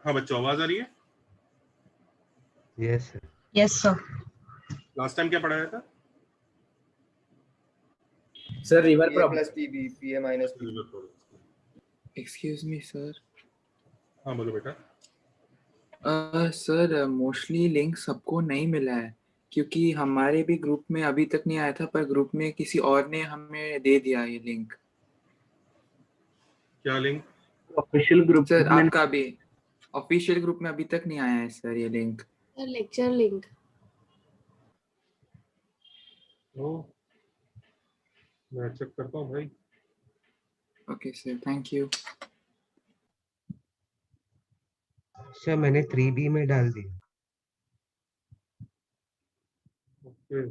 हाँ बच्चों, आवाज आ रही है? Yes sir. Yes sir. Last time क्या पढ़ाया था? Sir river PA problem. plus PB, PA minus PB. Excuse me sir. हाँ बोलो बेटा। सर मोस्टली लिंक सबको नहीं मिला है, क्योंकि हमारे भी ग्रुप में अभी तक नहीं आया था, पर ग्रुप में किसी और ने हमें दे दिया ये लिंक। क्या लिंक? ऑफिशियल ग्रुप सर आपका भी ऑफिशियल ग्रुप में अभी तक नहीं आया है सर ये लिंक। Lecture link. ओ, मैं चेक करता हूँ भाई। Okay sir, thank you. Sir मैंने 3B में डाल दिया। ओके,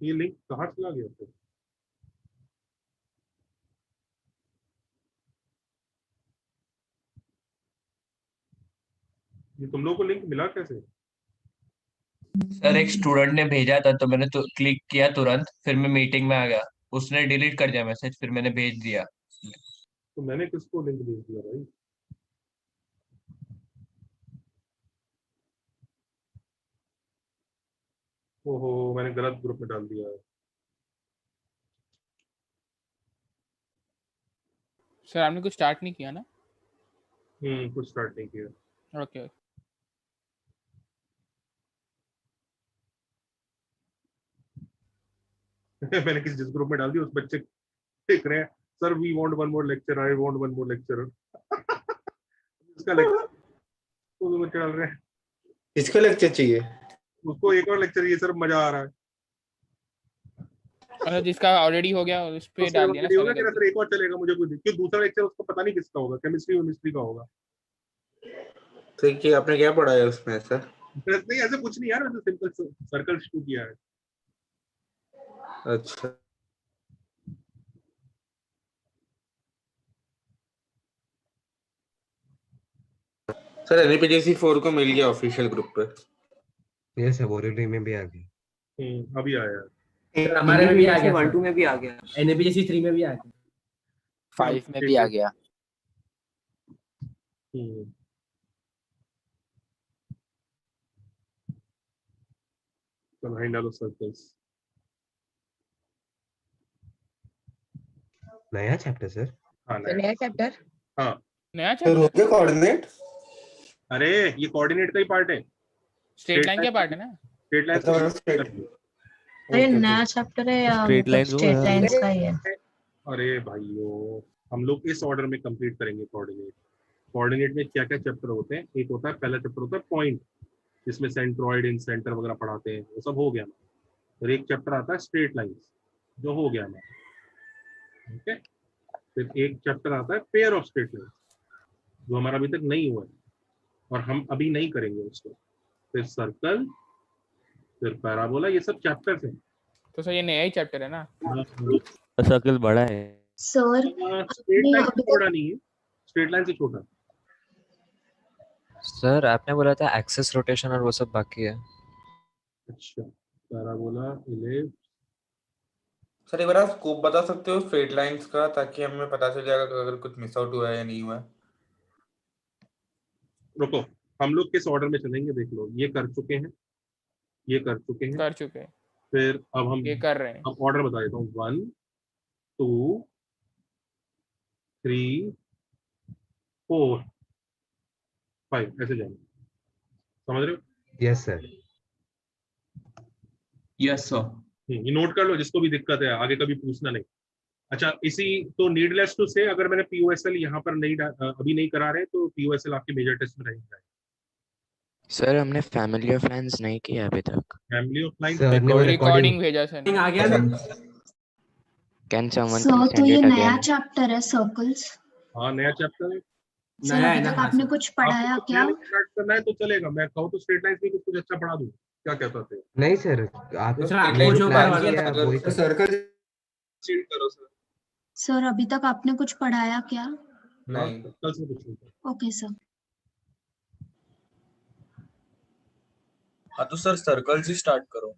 ये लिंक कहाँ चला गया फिर? ये तुम लोगों को लिंक मिला कैसे? सर एक स्टूडेंट ने भेजा था तो मैंने तो क्लिक किया तुरंत, फिर मैं मीटिंग में आ गया, उसने डिलीट कर दिया मैसेज, फिर मैंने भेज दिया। तो मैंने किसको लिंक भेज दिया भाई? ओहो, मैंने गलत ग्रुप में डाल दिया है। सर आपने कुछ स्टार्ट नहीं किया ना? कुछ स्टार्ट नहीं किया। ओके। मैंने किस जिस ग्रुप में डाल दिया उस बच्चे देख रहे हैं, sir we want one more lecture, I want one more lecture. उसका लेक्चर वो बच्चे डाल रहे हैं, किसका लेक्चर चाहिए? उसको एक और लेक्चर ये सर, मजा आ रहा है। मतलब जिसका ऑलरेडी हो गया उस पे डाल दिया ना होगा कि सर एक और चलेगा, मुझे कुछ क्यों दूसरा लेक्चर उसको पता नहीं किसका होगा, केमिस्ट्री केमिस्ट्री का होगा। ठीक है, आपने क्या पढ़ा है उसमें सर? नहीं ऐसे कुछ नहीं यार, मैंने सिंपल सर्कल शुरू किया है। अच्छा सर, NPTC 4 को मिल गया ऑफिशियल ग्रुप पे। यस सर, बोरेली में भी आ गया। अभी आया है। सर हमारे में भी आ गया, 1 2 में भी आ गया, NPTC 3 में भी आ गया, 5 में भी आ गया। तो डालो सर्कल्स। नया चैप्टर सर? हाँ नया चैप्टर। हाँ नया तो हो चैप्टर। गया कोऑर्डिनेट। अरे ये कोऑर्डिनेट का ही पार्ट है, स्ट्रेट लाइन के पार्ट है ना? Straight line. अरे नया चैप्टर है या स्ट्रेट लाइंस का ही है? अरे भाइयों, हम लोग इस ऑर्डर में कंप्लीट करेंगे कोऑर्डिनेट। कोऑर्डिनेट में क्या क्या चैप्टर होते हैं? एक होता है, पहला चैप्टर होता है पॉइंट, जिसमें सेंट्रॉइड इन सेंटर वगैरह पढ़ाते हैं, वो सब हो गया ना। फिर एक चैप्टर आता है स्ट्रेट लाइंस, जो हो गया ना। ओके, फिर एक चैप्टर आता है पेयर ऑफ स्ट्रेट लाइंस, जो हमारा अभी तक नहीं हुआ है और हम अभी नहीं करेंगे उसको। फिर सर्कल, फिर पैराबोला, ये सब चैप्टर्स हैं। तो सर ये नया ही चैप्टर है ना? सर्कल बड़ा है सर स्ट्रेट लाइन से बड़ा नहीं है, स्ट्रेट लाइन से छोटा। सर। आपने बोला था एक्सेस रोटेशन और वो सब बाकी है। अच्छा, पैराबोला, इलिप्स। सर एक बार आप स्कोप बता सकते हो स्ट्रेट लाइंस का, ताकि हमें पता चल जाएगा कि अगर कुछ मिस आउट हुआ है या नहीं हुआ है। रुको, हम लोग किस ऑर्डर में चलेंगे देख लो। ये कर चुके हैं, ये कर चुके हैं, कर चुके हैं, फिर अब हम ये कर रहे हैं। अब ऑर्डर बता देता हूँ, 1 2 3 4 5 ऐसे जाएंगे, समझ रहे हो? Yes sir. Yes sir. ये नोट कर लो, जिसको भी दिक्कत है आगे कभी पूछना नहीं। अच्छा, इसी तो नीडलेस टू से, अगर मैंने POSL यहाँ पर नहीं अभी नहीं करा रहे, तो POSL आपके मेजर टेस्ट में रहेगा। सर हमने फैमिली ऑफ लाइंस नहीं किया अभी तक। फैमिली ऑफ लाइन सर ने वो रिकॉर्डिंग भेजा सर। आ गया ना कैन समवन सर, तो सेंड ये इट नया अगेन? चैप्टर है सर्कल्स। हाँ नया चैप्टर है। सर नया है अभी ना? तक आपने कुछ पढ़ाया आपको क्या? स्टार्ट करना है तो चलेगा, मैं कहूँ तो स्ट्रेट लाइन में कुछ अच्छा पढ़ा दूँ, क्या कहता थे? नहीं सर, आप सर आपको जो प्लान करवाना किया है वही सर्कल चीट करो सर। सर अभी तक आपने कुछ पढ़ाया क्या? नहीं कल से कुछ नहीं। Okay sir. हाँ तो सर सर्कल से स्टार्ट करो।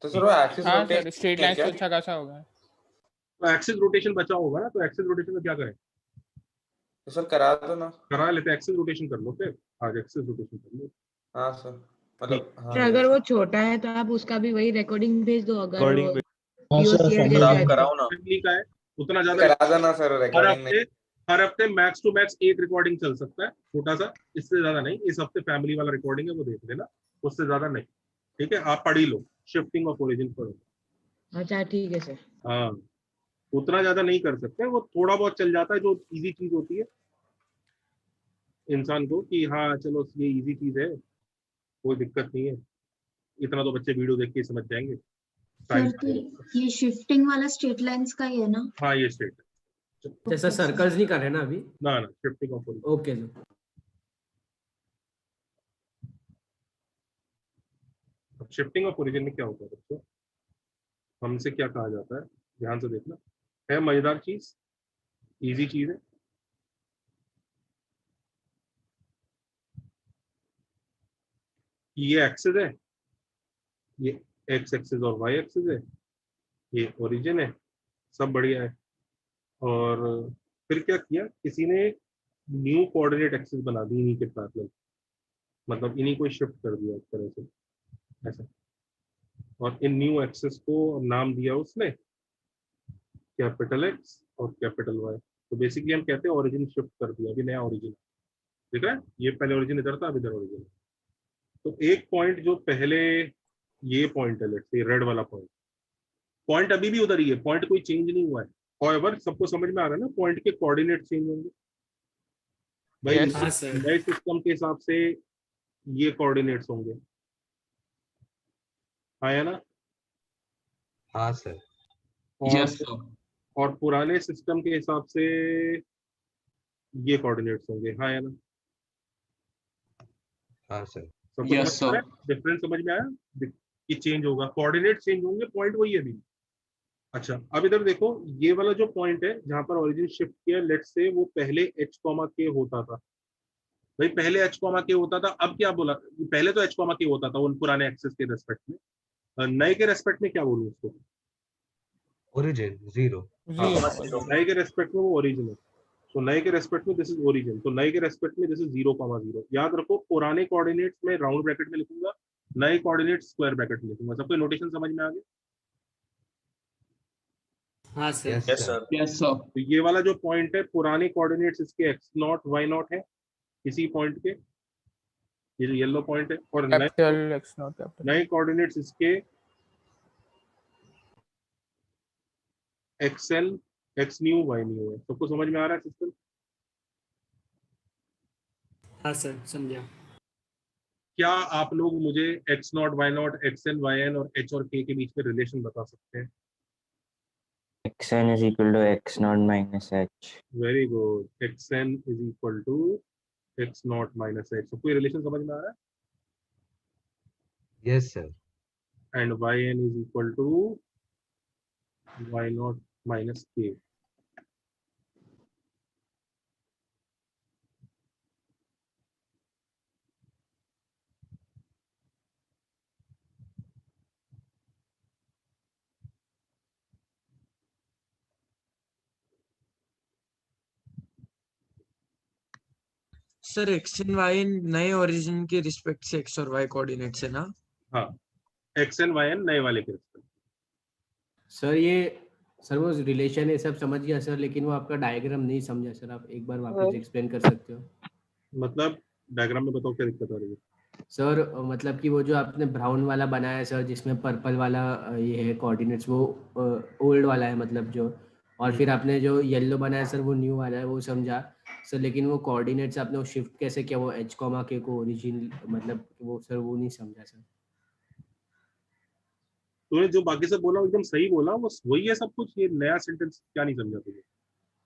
तो सर वो एक्सिस हाँ रोटेशन सर, स्ट्रेट लाइन तो अच्छा खासा होगा। तो एक्सिस रोटेशन बचा होगा ना, तो एक्सिस रोटेशन में क्या करें? तो सर करा दो ना। करा लेते, एक्सेस रोटेशन कर लो फिर, आज एक्सेस रोटेशन कर लो। हाँ सर, मतलब हाँ सर अगर वो छोटा है तो आप उसका भी वही रिकॉर्डिंग भेज दो, अगर Recording वो भेज- POCR तो जैसा आप है तो। कराओ ना, फैमिली का है उतना ज्यादा करा देना सर हर रिकॉर्डिंग नहीं। हफ्ते, हर हफ्ते मैक्स टू मैक्स एक रिकॉर्डिंग चल सकता है, छोटा सा, इससे ज्यादा नहीं। इस हफ्ते फैमिली वाला रिकॉर्डिंग है वो देख लेना, उससे ज्यादा नहीं। ठीक है, आप पढ़ ही लो, शिफ्टिंग ऑफ ओरिजिन पढ़ो। अच्छा ठीक है सर। हाँ, उतना ज्यादा नहीं कर सकते, वो थोड़ा बहुत चल जाता है, जो इजी चीज होती है इंसान को कि हाँ चलो ये इजी चीज है, कोई दिक्कत नहीं है, इतना तो बच्चे वीडियो देख के समझ जाएंगे। सर तो ये शिफ्टिंग वाला स्ट्रेट लाइंस का ही है ना? हाँ ये स्ट्रेट, जैसा सर्कल्स नहीं कर रहे ना अभी। ना ना shifting of origin. Okay sir. अब शिफ्टिंग ऑफ ओरिजिन में क्या होता है बच्चों, हमसे क्या कहा जाता है, ध्यान से देखना, है मजेदार चीज, इजी चीज है। ये एक्सिस है, ये एक्स एक्सिस और वाई एक्सिस है, ये ओरिजिन है, सब बढ़िया है। और फिर क्या किया, किसी ने न्यू कोऑर्डिनेट एक्सिस बना दी इन्हीं के पैरेलल, मतलब इन्हीं को शिफ्ट कर दिया एक तरह से ऐसा, और इन न्यू एक्सिस को नाम दिया उसने कैपिटल एक्स और कैपिटल वाई। तो बेसिकली हम कहते हैं ओरिजिन शिफ्ट कर दिया, अभी नया ओरिजिन दिख रहा है, ये पहले ओरिजिन इधर था, अब इधर ओरिजिन। तो एक पॉइंट जो पहले, ये पॉइंट है लेट्स से रेड वाला पॉइंट, पॉइंट अभी भी उधर ही है, पॉइंट कोई चेंज नहीं हुआ है। However, सबको समझ में आ रहा है ना, पॉइंट के कोऑर्डिनेट चेंज होंगे भाई, Yes. हाँ सर। नए सिस्टम के हिसाब से ये कोऑर्डिनेट्स होंगे, आया ना। हाँ सर। और यस सर। और पुराने सिस्टम के हिसाब से ये कोऑर्डिनेट्स होंगे, हाँ या ना। हाँ सर। सबको Yes, समझ में आया, डिफरेंस समझ में आया कि चेंज होगा, कोऑर्डिनेट चेंज होंगे, पॉइंट वही है अभी। अच्छा अब इधर देखो, ये वाला जो पॉइंट है जहां पर ओरिजिन शिफ्ट किया, लेट्स से वो पहले h, k होता था भाई, पहले h, k होता था, अब क्या बोला, पहले तो h, k होता था उन पुराने एक्सेस के रेस्पेक्ट में, नए के रेस्पेक्ट में क्या बोलूं उसको, ओरिजिन 0। Zero. नए के रेस्पेक्ट में वो ओरिजिन है, तो नए के रेस्पेक्ट में दिस इज ओरिजिन, तो नए के रेस्पेक्ट में दिस इज 0,0। याद रखो, पुराने कोऑर्डिनेट्स में राउंड ब्रैकेट में लिखूंगा, नए कोऑर्डिनेट स्क्वायर ब्रैकेट में लिखूंगा। सबको नोटेशन समझ में आ गया। हाँ sir. Yes sir. Yes sir. तो ये वाला जो पॉइंट है, पुराने कोऑर्डिनेट्स इसके x0 y0 है, इसी पॉइंट के, ये जो येलो पॉइंट है, और Capital X not capital. नए कोऑर्डिनेट्स इसके xn x new y new है। सबको समझ में आ रहा है सिस्टम। हाँ सर, समझा। क्या आप लोग मुझे x0 y0 xn yn और h और k के बीच में रिलेशन बता सकते हैं? xn is equal to x naught minus h. Very good, xn is equal to x0 minus h। सबको ये रिलेशन समझ में आ रहा है? Yes sir. And yn is equal to y0 minus k। Sir X and Y नए origin के respect से एक्स और वाई कोऑर्डिनेट्स है ना? हाँ, xn yn नए वाले के रिस्पेक्ट। सर वो रिलेशन है सब समझ गया सर, लेकिन वो आपका डायग्राम नहीं समझा सर, आप एक बार वापस एक्सप्लेन कर सकते हो? मतलब डायग्राम में बताओ क्या दिक्कत आ रही है। सर मतलब कि वो जो आपने ब्राउन वाला बनाया है सर, जिसमें पर्पल वाला ये है कोऑर्डिनेट्स, वो ओल्ड वाला है मतलब जो, और फिर आपने जो येलो बनाया सर वो न्यू वाला है, वो समझा सर, लेकिन वो कोऑर्डिनेट्स आपने वो शिफ्ट कैसे किया, वो h, k को ओरिजिन, मतलब वो सर वो नहीं समझा सर। तूने जो बाकी सब बोला एकदम सही बोला, वो वही है सब कुछ, ये नया सेंटेंस क्या नहीं समझा तुझे?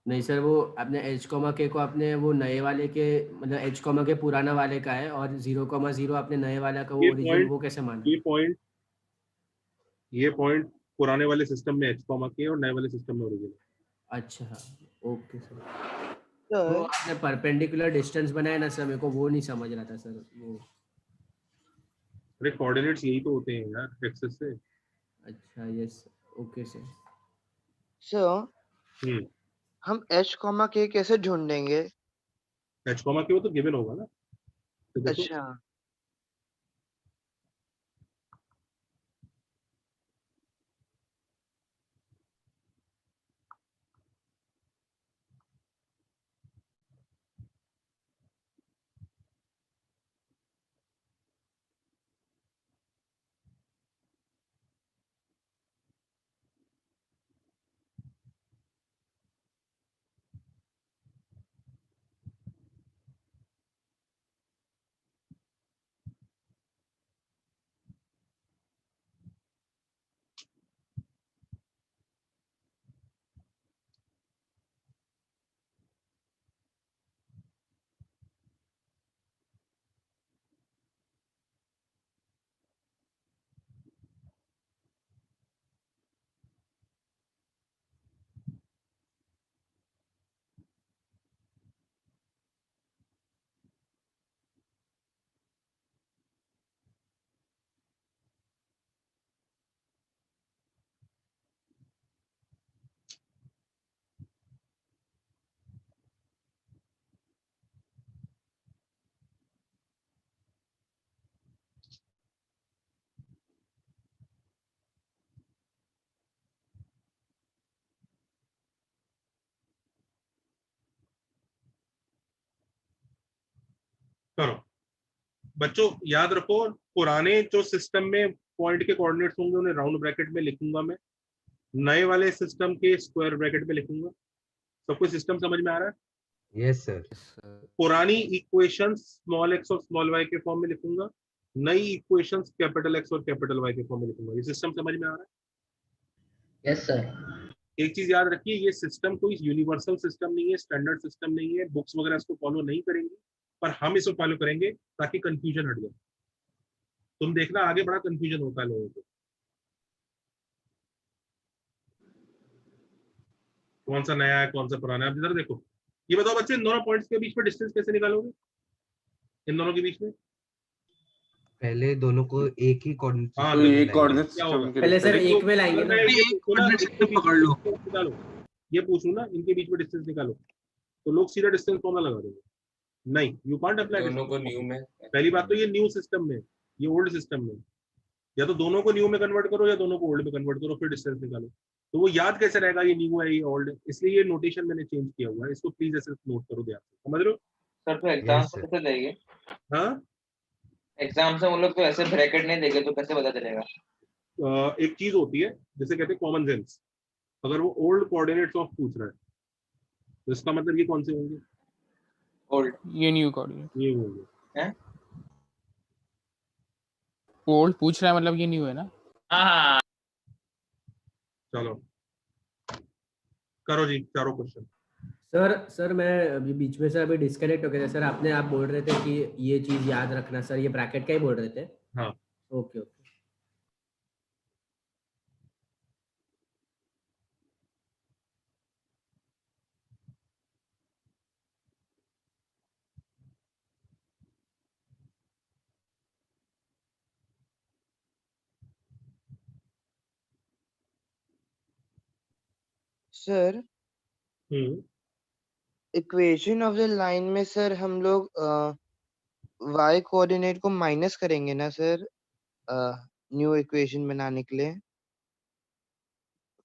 नहीं सर, वो आपने h, k को आपने वो नए वाले के, मतलब h, k पुराना वाले का है, और 0,0 आपने नए वाला का वो ओरिजिन, वो कैसे माना? ये पॉइंट पुराने वाले सिस्टम में h, k और नए वाले सिस्टम में ओरिजिन। अच्छा ओके सर। तो आपने परपेंडिकुलर डिस्टेंस बनाया ना सर, मेरे को वो नहीं समझ रहा था सर वो। अरे कोऑर्डिनेट्स यही तो होते हैं यार एक्सेस से। अच्छा यस, ओके सर। सर हम h, k कैसे ढूंढेंगे? एच कॉमा के वो तो गिवन होगा ना, तो देखो अच्छा करो बच्चों, याद रखो पुराने जो सिस्टम में पॉइंट के कोऑर्डिनेट्स होंगे उन्हें राउंड ब्रैकेट में लिखूंगा मैं, नए वाले सिस्टम के स्क्वायर ब्रैकेट में लिखूंगा। सबको सिस्टम समझ में आ रहा है? Yes sir. पुरानी इक्वेशन स्मॉल एक्स और स्मॉल वाई के फॉर्म में लिखूंगा, नई इक्वेशन कैपिटल एक्स और कैपिटल वाई के फॉर्म में लिखूंगा। ये सिस्टम समझ में आ रहा है? Yes sir. एक चीज याद रखिए, ये सिस्टम कोई यूनिवर्सल सिस्टम नहीं है, स्टैंडर्ड सिस्टम नहीं है, बुक्स वगैरह इसको फॉलो नहीं करेंगी, पर हम इसको फॉलो करेंगे ताकि कंफ्यूजन हट जाए। तुम देखना आगे बड़ा कंफ्यूजन होता है लोगों को, कौन सा नया है कौन सा पुराना है। अब इधर देखो, ये बताओ बच्चे, इन दोनों पॉइंट्स के बीच में डिस्टेंस कैसे निकालोगे? इन दोनों के बीच में पहले दोनों को एक ही कोऑर्डिनेट हाँ, तो देखो एक कोऑर्डिनेट क्या होगा। सिस्टम के पहले सर देखो, एक में लाएंगे अगर ना। मैं ये एक पूछूं ना, coordinate इनके system बीच पकड़ में लो। डिस्टेंस निकालो, ये पूछूं ना इनके बीच में डिस्टेंस निकालो, तो लोग सीधा डिस्टेंस फॉर्मूला लगा देंगे। नहीं, यू कांट अप्लाई दोनों को न्यू में पहली बात तो ये न्यू सिस्टम में, ये ओल्ड सिस्टम में, या तो दोनों को न्यू में कन्वर्ट करो या दोनों को ओल्ड में कन्वर्ट करो, फिर डिस्टेंस निकालो। तो वो याद कैसे रहेगा ये न्यू है ये ओल्ड है? इसलिए ये नोटेशन मैंने चेंज किया हुआ है, इसको प्लीज ऐसे नोट करो ध्यान से, समझ रहे हो? सर तो एग्जाम Yes, से sir. कैसे देंगे? हाँ, एग्जाम से वो लोग तो ऐसे ब्रैकेट नहीं देंगे तो कैसे पता चलेगा? एक चीज होती है जिसे कहते हैं कॉमन सेंस। अगर वो ओल्ड कोऑर्डिनेट्स ऑफ पूछ रहा है तो इसका मतलब ये कौन से होंगे? ओल्ड। ये न्यू कोऑर्डिनेट। ये होंगे। हैं? ओल्ड पूछ रहा है मतलब ये न्यू है ना। हाँ। चलो करो जी चारों क्वेश्चन। सर मैं अभी बीच में से अभी डिस्कनेक्ट हो गया था सर। आपने आप बोल रहे थे कि ये चीज याद रखना सर, ये ब्रैकेट का ही बोल रहे थे। हाँ, okay okay. Sir equation of the line में सर हम लोग y कोऑर्डिनेट को माइनस करेंगे ना सर, न्यू इक्वेशन बनाने के लिए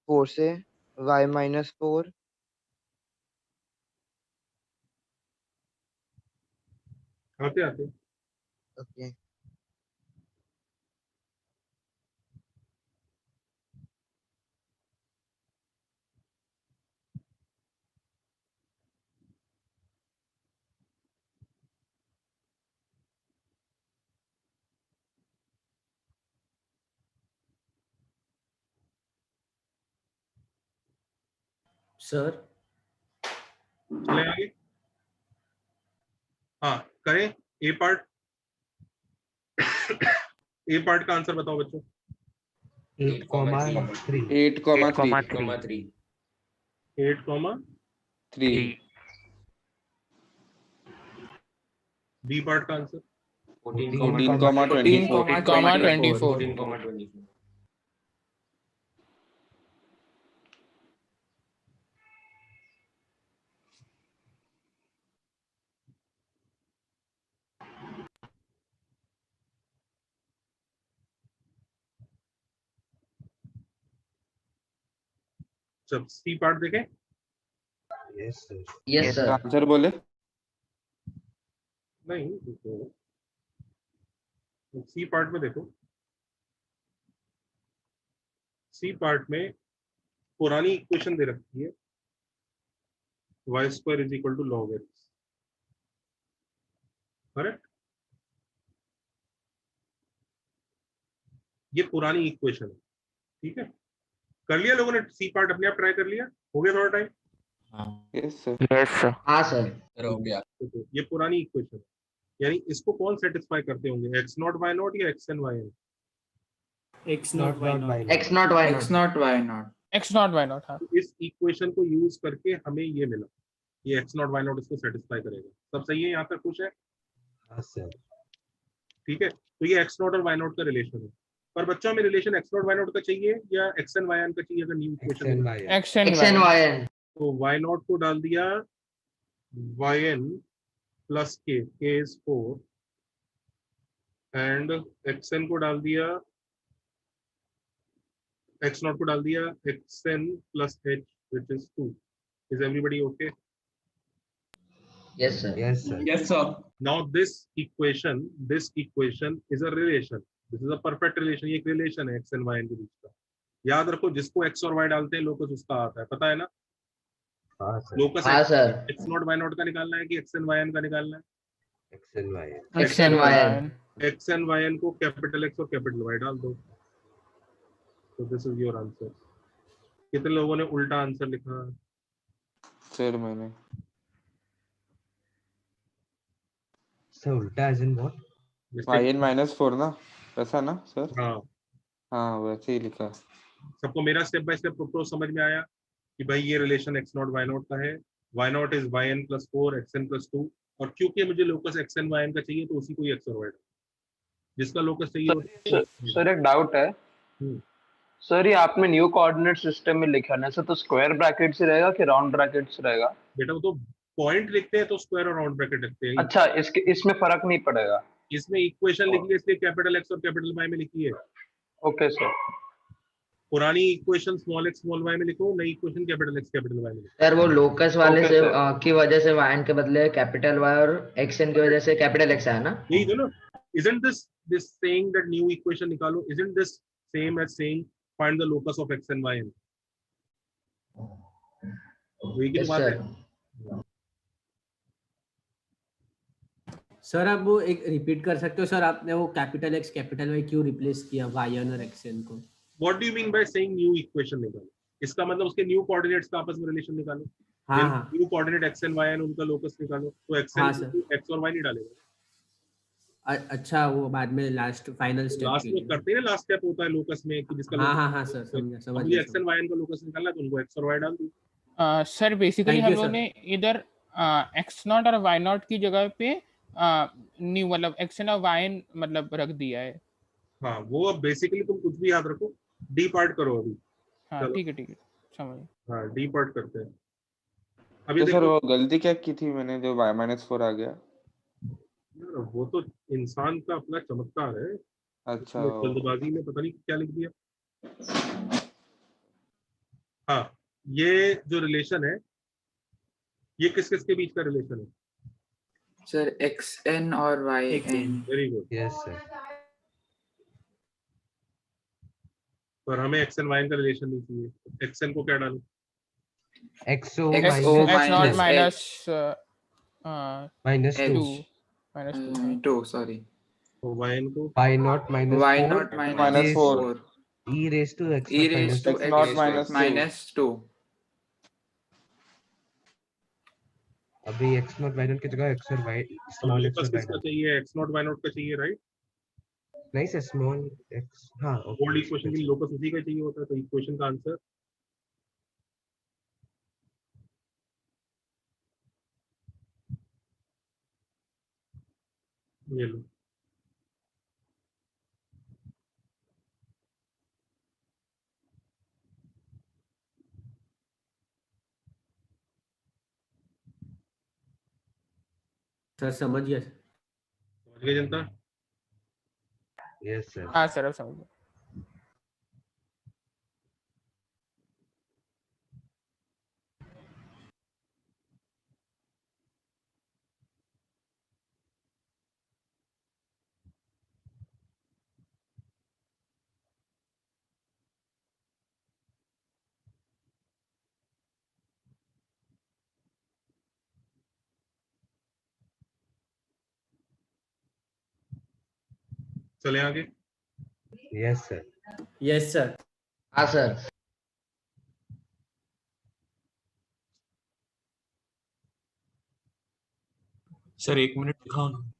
4 से y-4। आते आते ओके सर चले आगे। हाँ करें ए पार्ट। ए पार्ट का आंसर बताओ बच्चों। 8,3 8,3 8,3 बी पार्ट का आंसर 14,24। सब सी पार्ट देखें। Yes sir. Yes sir. Answer बोले। नहीं देखो, सी पार्ट में देखो, सी पार्ट में पुरानी इक्वेशन दे रखी है, y² is equal to log x, correct? ये पुरानी इक्वेशन है, ठीक है? कर लिया लोगों ने सी पार्ट अपने आप ट्राई कर लिया? हो गया थोड़ा time? Yes sir. Yes sir. हाँ सर। हो गया। तो ये पुरानी इक्वेशन है, यानी इसको कौन सेटिस्फाई करते होंगे, x0 y0 या x n y n? x not y not. x not y x not. Not y not. x not y not. हाँ तो इस इक्वेशन को यूज करके हमें ये मिला, ये x0 y0 इसको सेटिस्फाई करेगा। सब सही है, यहाँ तक खुश है? हाँ सर। ठीक है, तो ये x0 और y0 का रिलेशन है। पर बच्चों हमें रिलेशन x0 y0 का चाहिए या x n y n का चाहिए? अगर new X equation N Y x n x n y y n। तो y0 को डाल दिया yn plus k is 4 and xn को डाल दिया, x0 को डाल दिया xn plus h which is 2. Is everybody okay? Yes sir. Yes sir. Yes sir. Now this equation is a relation. This is a perfect relation. ये एक relation है x and y के बीच का। याद रखो, जिसको x और y डालते हैं लोकस उसका आता है, पता है ना? हाँ सर। लोकस हाँ सर। x0 y0 का निकालना है कि x and yn का निकालना है? X N Y x n y n। x and yn को कैपिटल x और कैपिटल y डाल दो, तो दिस इज योर आंसर। कितने लोगों ने उल्टा आंसर लिखा? सर मैंने। सर उल्टा एज इन व्हाट? yn -4 ना, वैसा ना सर? हाँ, हाँ वैसे ही लिखा। सबको मेरा स्टेप बाय स्टेप अप्रोच समझ में आया कि भाई ये रिलेशन x0 y0 का है, y0 is yn plus 4 xn plus 2, और क्योंकि मुझे लोकस xn yn का चाहिए तो उसी को ही x और y डाल, जिसका लोकस चाहिए। सर एक डाउट है सर, ये आपने न्यू कोऑर्डिनेट सिस्टम में लिखा ना सर, तो स्क्वायर ब्रैकेट से रहेगा कि राउंड ब्रैकेट से रहेगा? बेटा वो तो पॉइंट लिखते हैं तो स्क्वायर और राउंड ब्रैकेट लिखते हैं। अच्छा, इसमें फर्क नहीं पड़ेगा? इसमें इक्वेशन लिखी है इसलिए कैपिटल x और कैपिटल y में लिखी है। Okay sir. पुरानी equation small x small y में लिखो, नई equation capital x capital y में लिखो। सर वो लोकस वाले ओके से सर। की वजह से yn के बदले कैपिटल y और xn की वजह से कैपिटल x आया ना? यही तो ना, isn't this saying that new equation निकालो, isn't this same as saying find the locus of x and y n? वही की यस बात सर। है। सर आप वो एक रिपीट कर सकते हो सर, आपने वो कैपिटल x कैपिटल y क्यों रिप्लेस किया yn और xn को? What do you mean by saying new equation निकालो? इसका मतलब उसके न्यू कोऑर्डिनेट्स का आपस में रिलेशन निकालो। हाँ हाँ new coordinate x and y n उनका लोकस निकालो, तो x हाँ, n सर। x और y नहीं डालेगा। अच्छा, वो बाद में लास्ट फाइनल स्टेप लास्ट में करते हैं ना, लास्ट स्टेप होता है लोकस में कि जिसका हाँ locus- हाँ हाँ सर, समझ अब मुझे x and y n का लोकस निकालना है तो उनको x और y डाल दो। सर बेसिकली Thank हम you, लोगों sir. ने इधर x नॉट और y नॉट की जगह पे न्यू मतलब xn और yn मतलब रख दिया है। हाँ, वो अब बेसिकली तुम कुछ भी याद रखो, डी पार्ट करो अभी। हाँ चलो। ठीक है समझ। हाँ, डी पार्ट करते हैं अभी। तो सर देखो वो गलती क्या की थी मैंने जो y-4 आ गया? यार, वो तो इंसान का अपना चमत्कार है, अच्छा उसने जल्दबाजी में पता नहीं क्या लिख दिया। हाँ, ये जो रिलेशन है ये किस किस के बीच का रिलेशन है? सर xn और yn। Very good. Yes sir. पर हमें एक्स एन वाई का रिलेशन नहीं चाहिए, एक्सएन को क्या डालूं? XO XO x not minus minus 2 -2 2 sorry. तो yn को y naught minus y 4 not -4 -4 e raised to x e naught raised minus to x naught x minus 2। 2। अभी x naught y naught की जगह x और y small x locus और y किसका डाल। चाहिए? एक्स नॉट वाई नॉट का चाहिए, राइट? नहीं सर small x हाँ ओल्ड इक्वेशन के लिए लोकस उसी का चाहिए होता है, तो इक्वेशन का आंसर ये लो। सर समझ गया। समझ गए जनता? Yes sir. हाँ सर अब समझ गया। चले आगे। Yes sir. Yes sir. हाँ सर। सर 1 मिनट दिखाओ ना।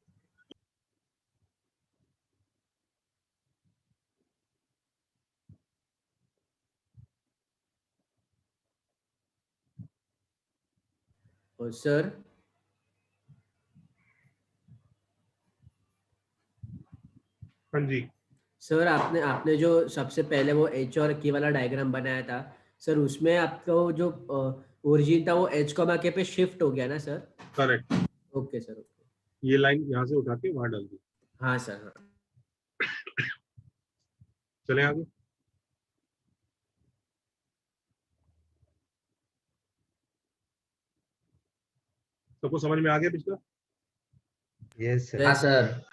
और सर हाँ जी। सर आपने आपने जो सबसे पहले वो एच और की वाला डायग्राम बनाया था सर, उसमें आपका वो जो ओरिजिन था वो एच कॉमा के पे शिफ्ट हो गया ना sir? Correct. Okay sir, okay. ये लाइन यहाँ से उठा के वहां डाल दी। हाँ सर, हाँ। चले आगे। सबको समझ में आ गया पिछला? Yes sir. हाँ सर।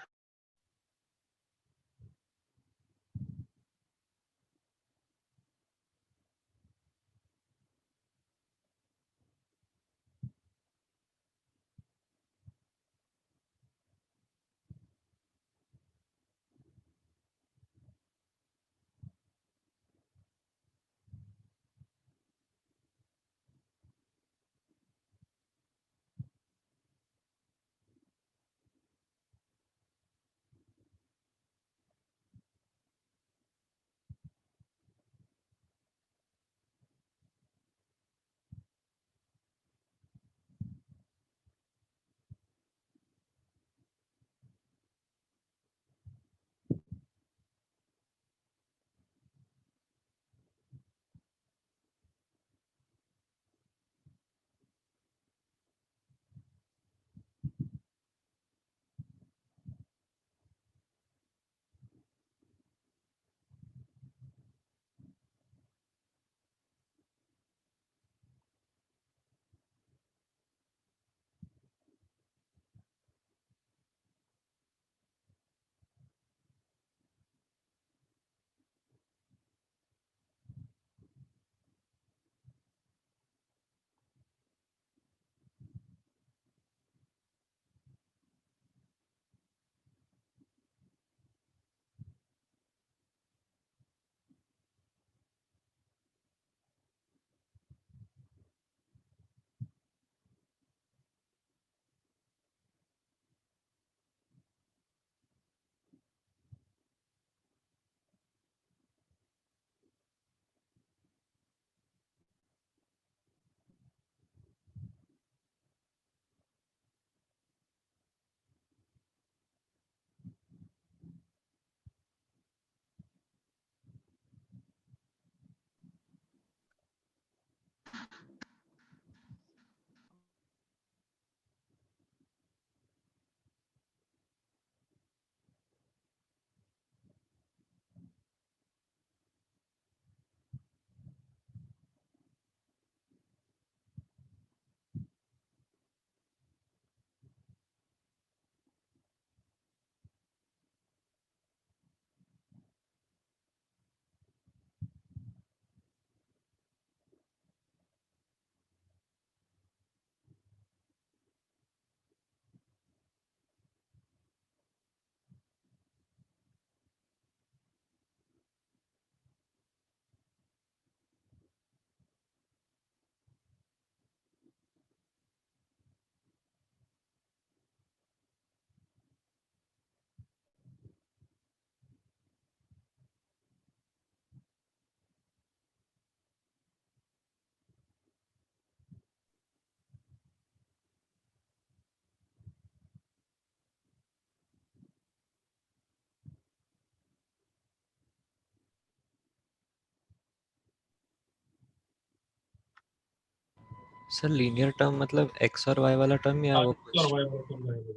सर लीनियर टर्म मतलब एक्स और वाई वाला टर्म या वो X और Y वाला term रहेगा।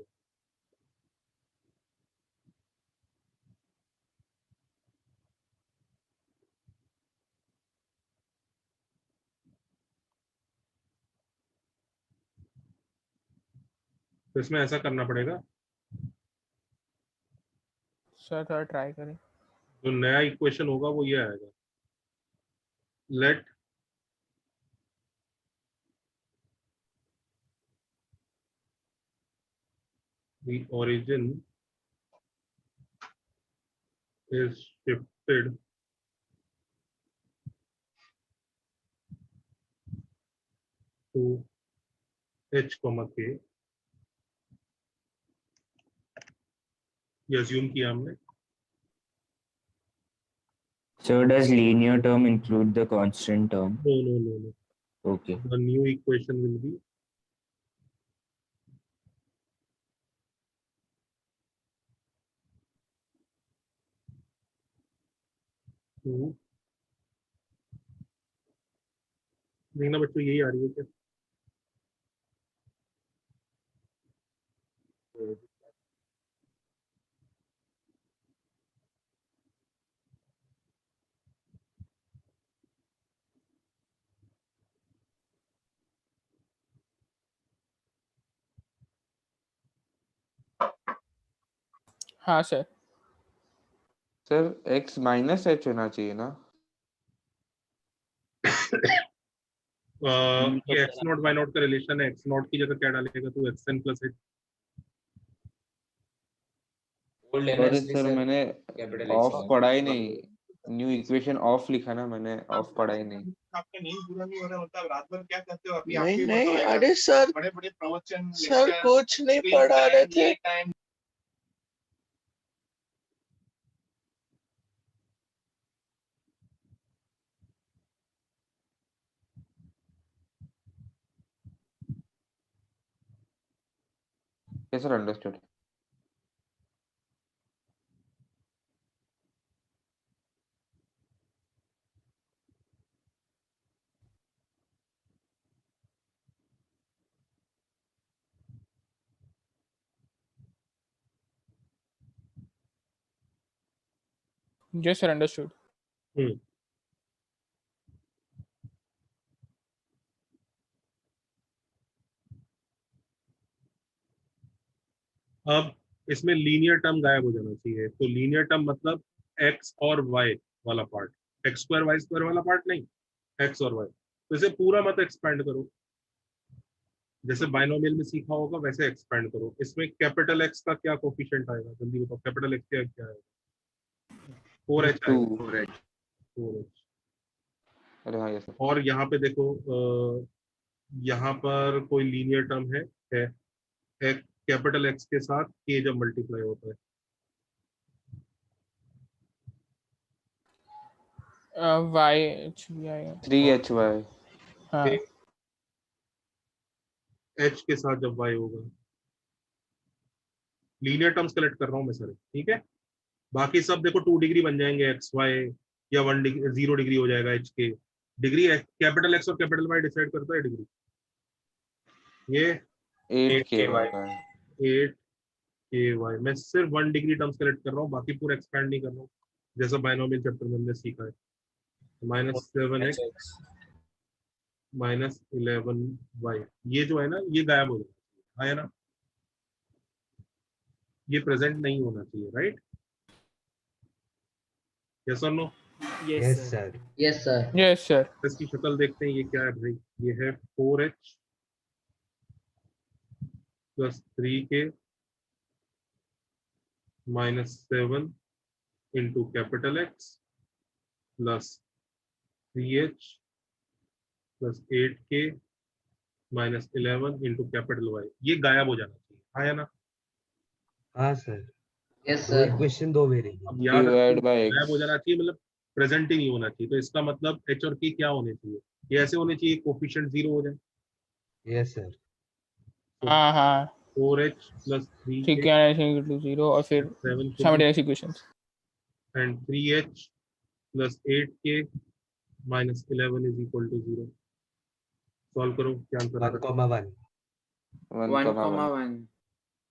तो इसमें ऐसा करना पड़ेगा, सर थोड़ा ट्राई करें। जो नया इक्वेशन होगा वो ये आएगा, late the origin is shifted to h comma k, ये assume किया हमने. So does linear term include the constant term? No. Okay. The new equation will be two. देखना बच्चों यही आ रही है क्या? हाँ sir. Sir x minus h होना चाहिए ना? ये x नॉट y नॉट का रिलेशन है. x नॉट की जगह क्या डालेगा तू? xn plus h. Sorry sir, मैंने ऑफ पढ़ा ही नहीं. न्यू इक्वेशन ऑफ लिखा ना मैंने, ऑफ पढ़ा ही नहीं. आपका नींद पूरा नहीं हो रहा, मतलब रात भर क्या करते हो अभी? नहीं, अरे सर, बड़े-बड़े प्रवचन, सर कुछ नहीं पढ़ा रहे थे. Yes sir, understood. Yes sir, understood. अब इसमें लीनियर टर्म गायब हो जाना चाहिए. तो लीनियर टर्म मतलब x और y वाला part, x square y square वाला पार्ट नहीं, x और y. तो इसे पूरा मत एक्सपेंड करो, जैसे बाइनोमियल में सीखा होगा वैसे एक्सपेंड करो. इसमें कैपिटल x का क्या कोफिशिएंट आएगा जल्दी बताओ. कैपिटल x क्या आएगा? 4h आएगा. 4h. अरे हाँ यस. और यहाँ पे देखो, यहाँ पर कोई लीनियर टर्म है कैपिटल x के साथ k जब मल्टीप्लाई होता है. y भी आएगा. 3hy. हाँ. h के साथ जब y होगा. लीनियर टर्म्स कलेक्ट कर रहा हूँ मैं सर, ठीक है. बाकी सब देखो 2 डिग्री बन जाएंगे x y, या 1 डिग्री 0 डिग्री हो जाएगा h के. डिग्री कैपिटल x और कैपिटल y डिसाइड करता है डिग्री. ये 8ky. 8ky. मैं सिर्फ 1 डिग्री टर्म्स कलेक्ट कर रहा हूँ, बाकी पूरा एक्सपेंड नहीं कर रहा हूँ, जैसा बाइनोमियल चैप्टर में हमने सीखा है. -7x -11y, ये जो है ना ये गायब हो जाएगा, है ना. ये प्रेजेंट नहीं होना चाहिए, राइट? यस और no? Yes sir. Yes sir. Yes sir. इसकी शक्ल देखते हैं. ये क्या है भाई? ये है 4h + 3k -7 into capital X plus 3h plus 8k minus 11 into capital Y. ये गायब हो जाना चाहिए, हाँ या ना? हाँ सर. यस तो सर. Equation 2 very. अब याद Divide रखो, by x. गायब हो जाना चाहिए मतलब प्रेजेंट ही नहीं होना चाहिए. तो इसका मतलब h और k क्या होने चाहिए? ये ऐसे होने चाहिए कोफिशिएंट 0 हो जाए. Yes sir. हाँ. 4h plus 3k 3k equal to 0 और फिर 7 simultaneous equations. and 3h plus 8k minus 11 is equal to 0. Solve करो, क्या आंसर आ रहा 1,1. 1,1.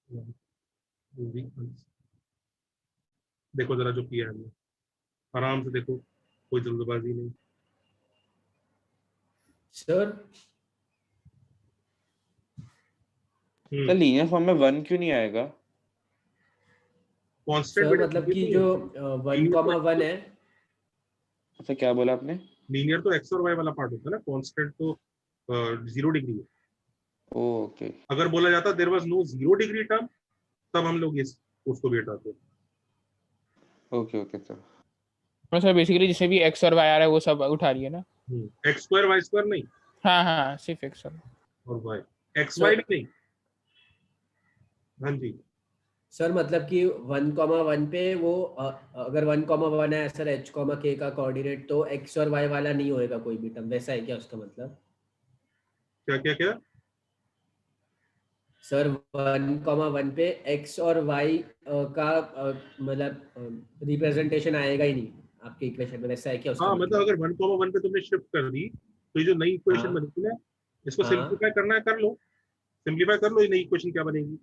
है? देखो जरा जो किया है हमने, आराम से देखो, कोई जल्दबाजी नहीं. सर तो लीनियर फॉर्म में 1 क्यों नहीं आएगा? कांस्टेंट मतलब कि जो 1,1 है. अच्छा क्या बोला आपने? लीनियर तो x और y वाला पार्ट होता है ना, कांस्टेंट तो 0 डिग्री है. ओके. अगर बोला जाता there was no 0 degree term, तब हम लोग इस उसको भी हटाते. Okay okay sir. Sir basically जिसे भी एक्स और वाई आ रहा है वो सब उठा रही है ना। एक्स स्क्वायर वाई स्क्वायर नहीं, हाँ हाँ सिर्फ एक्स और वाई, एक्स वाई भी नहीं। हाँ जी सर मतलब कि 1,1 पे वो अगर 1,1 है सर h, k का कोऑर्डिनेट तो x और y वाला नहीं होएगा कोई भी टर्म, वैसा है क्या उसका मतलब? क्या क्या क्या सर 1,1 पे x और y का मतलब रिप्रेजेंटेशन आएगा ही नहीं आपके इक्वेशन में, वैसा है क्या उसका हाँ मतलब? मतलब अगर 1,1 पे तुमने शिफ्ट कर दी तो ये जो नई इक्वेशन हाँ। बनेगी ना, इसको हाँ। सिंप्लीफाई करना है कर लो, सिंप्लीफाई कर लो। ये नई इक्वेशन क्या बनेगी?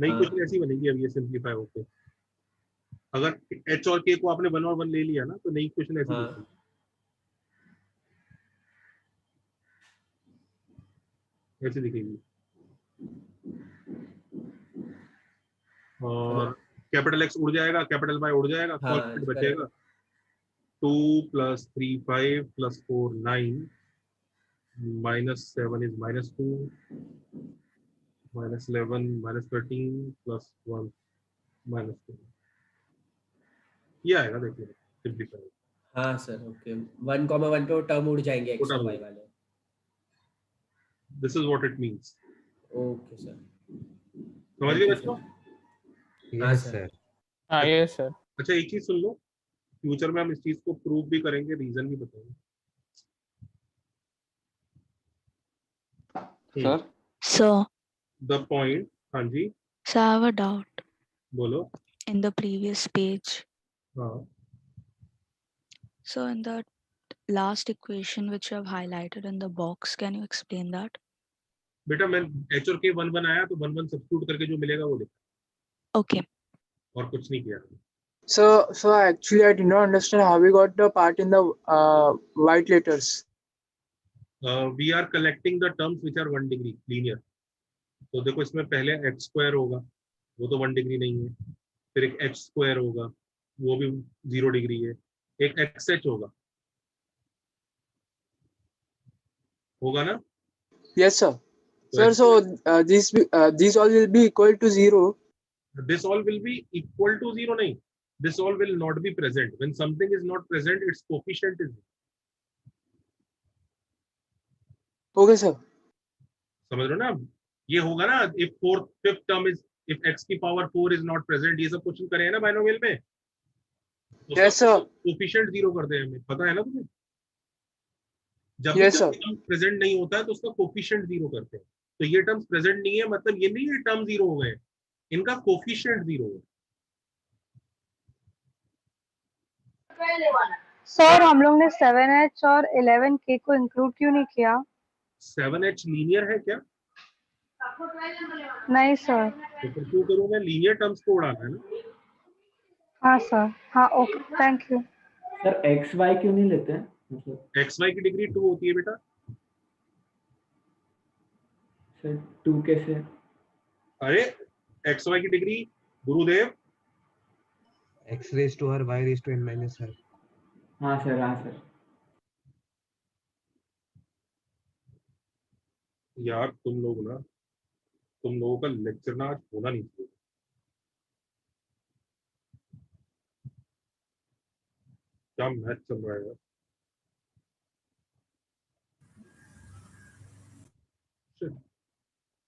नई हाँ। इक्वेशन ऐसी बनेगी अब ये सिंप्लीफाई होके। अगर h और k को आपने 1 और 1 ले लिया ना तो नई इक्वेशन ऐसी हाँ। बनेगी। ऐसी दिखेगी और कैपिटल X उड़ जाएगा, कैपिटल Y उड़ जाएगा, हाँ, कॉन्स्टेंट बचेगा 2 + 3 5 + 4 9 -7 is -2 -11 -13 + 1 -2 ये आएगा। देखिए सिंप्लीफाई हाँ सर ओके 1,1 पे वो टर्म उड़ जाएंगे x और y वाले। This is what it means. Okay sir समझ गए बच्चों? Yes sir. हाँ यस सर। अच्छा एक चीज सुन लो, फ्यूचर में हम इस चीज को प्रूव भी करेंगे, रीजन भी बताएंगे। सर So, द पॉइंट, हाँ जी so I have a doubt. बोलो। In the previous page, हाँ so in the last equation which you have highlighted in the box, can you explain that? बेटा मैं h और k 1 1 आया तो 1 1 substitute करके जो मिलेगा वो लिखा, Okay. और कुछ नहीं किया। So actually, I did not understand how we got the part in the white letters. We are collecting the terms which are 1 degree linear. तो देखो इसमें पहले x स्क्वायर होगा, वो तो 1 डिग्री नहीं है। फिर एक h स्क्वायर होगा, वो भी 0 डिग्री है। एक xh होगा ना? Yes, sir. Sir, so these all will be equal to 0. This all will be equal to 0 नहीं, this all will not be present. When something is not present, its coefficient is 0. Okay, sir. समझ रहे हो ना? ये होगा ना if fourth fifth term is if x की power 4 is not present, ये सब क्वेश्चन करे हैं ना बाइनोमियल में। Yes, sir. कोफिशिएंट 0 कर दे, हमें पता है ना तुम्हें? जब Yes, sir. टर्म प्रेजेंट नहीं होता है तो उसका कोफिशिएंट 0 करते हैं। तो ये टर्म्स प्रेजेंट नहीं है मतलब ये नहीं है टर्म 0 हो गए, इनका कोफिशिएंट 0 है। सर हम लोग ने 7h और 11k को इंक्लूड क्यों नहीं किया? 7h लीनियर है क्या? नहीं सर। तो फिर क्यों करूं मैं? लीनियर टर्म्स को उड़ाना है ना। हाँ सर। हाँ okay thank you. Sir X Y क्यों नहीं लेते हैं? मतलब एक्स वाई की डिग्री 2 होती है बेटा। सर 2 कैसे? अरे एक्स वाई की degree Gurudev x raised to r y raised to n minus r। हाँ सर हाँ सर। यार तुम लोगों का लेक्चर ना आज होना नहीं चाहिए। क्या मैथ चल रहा है यार।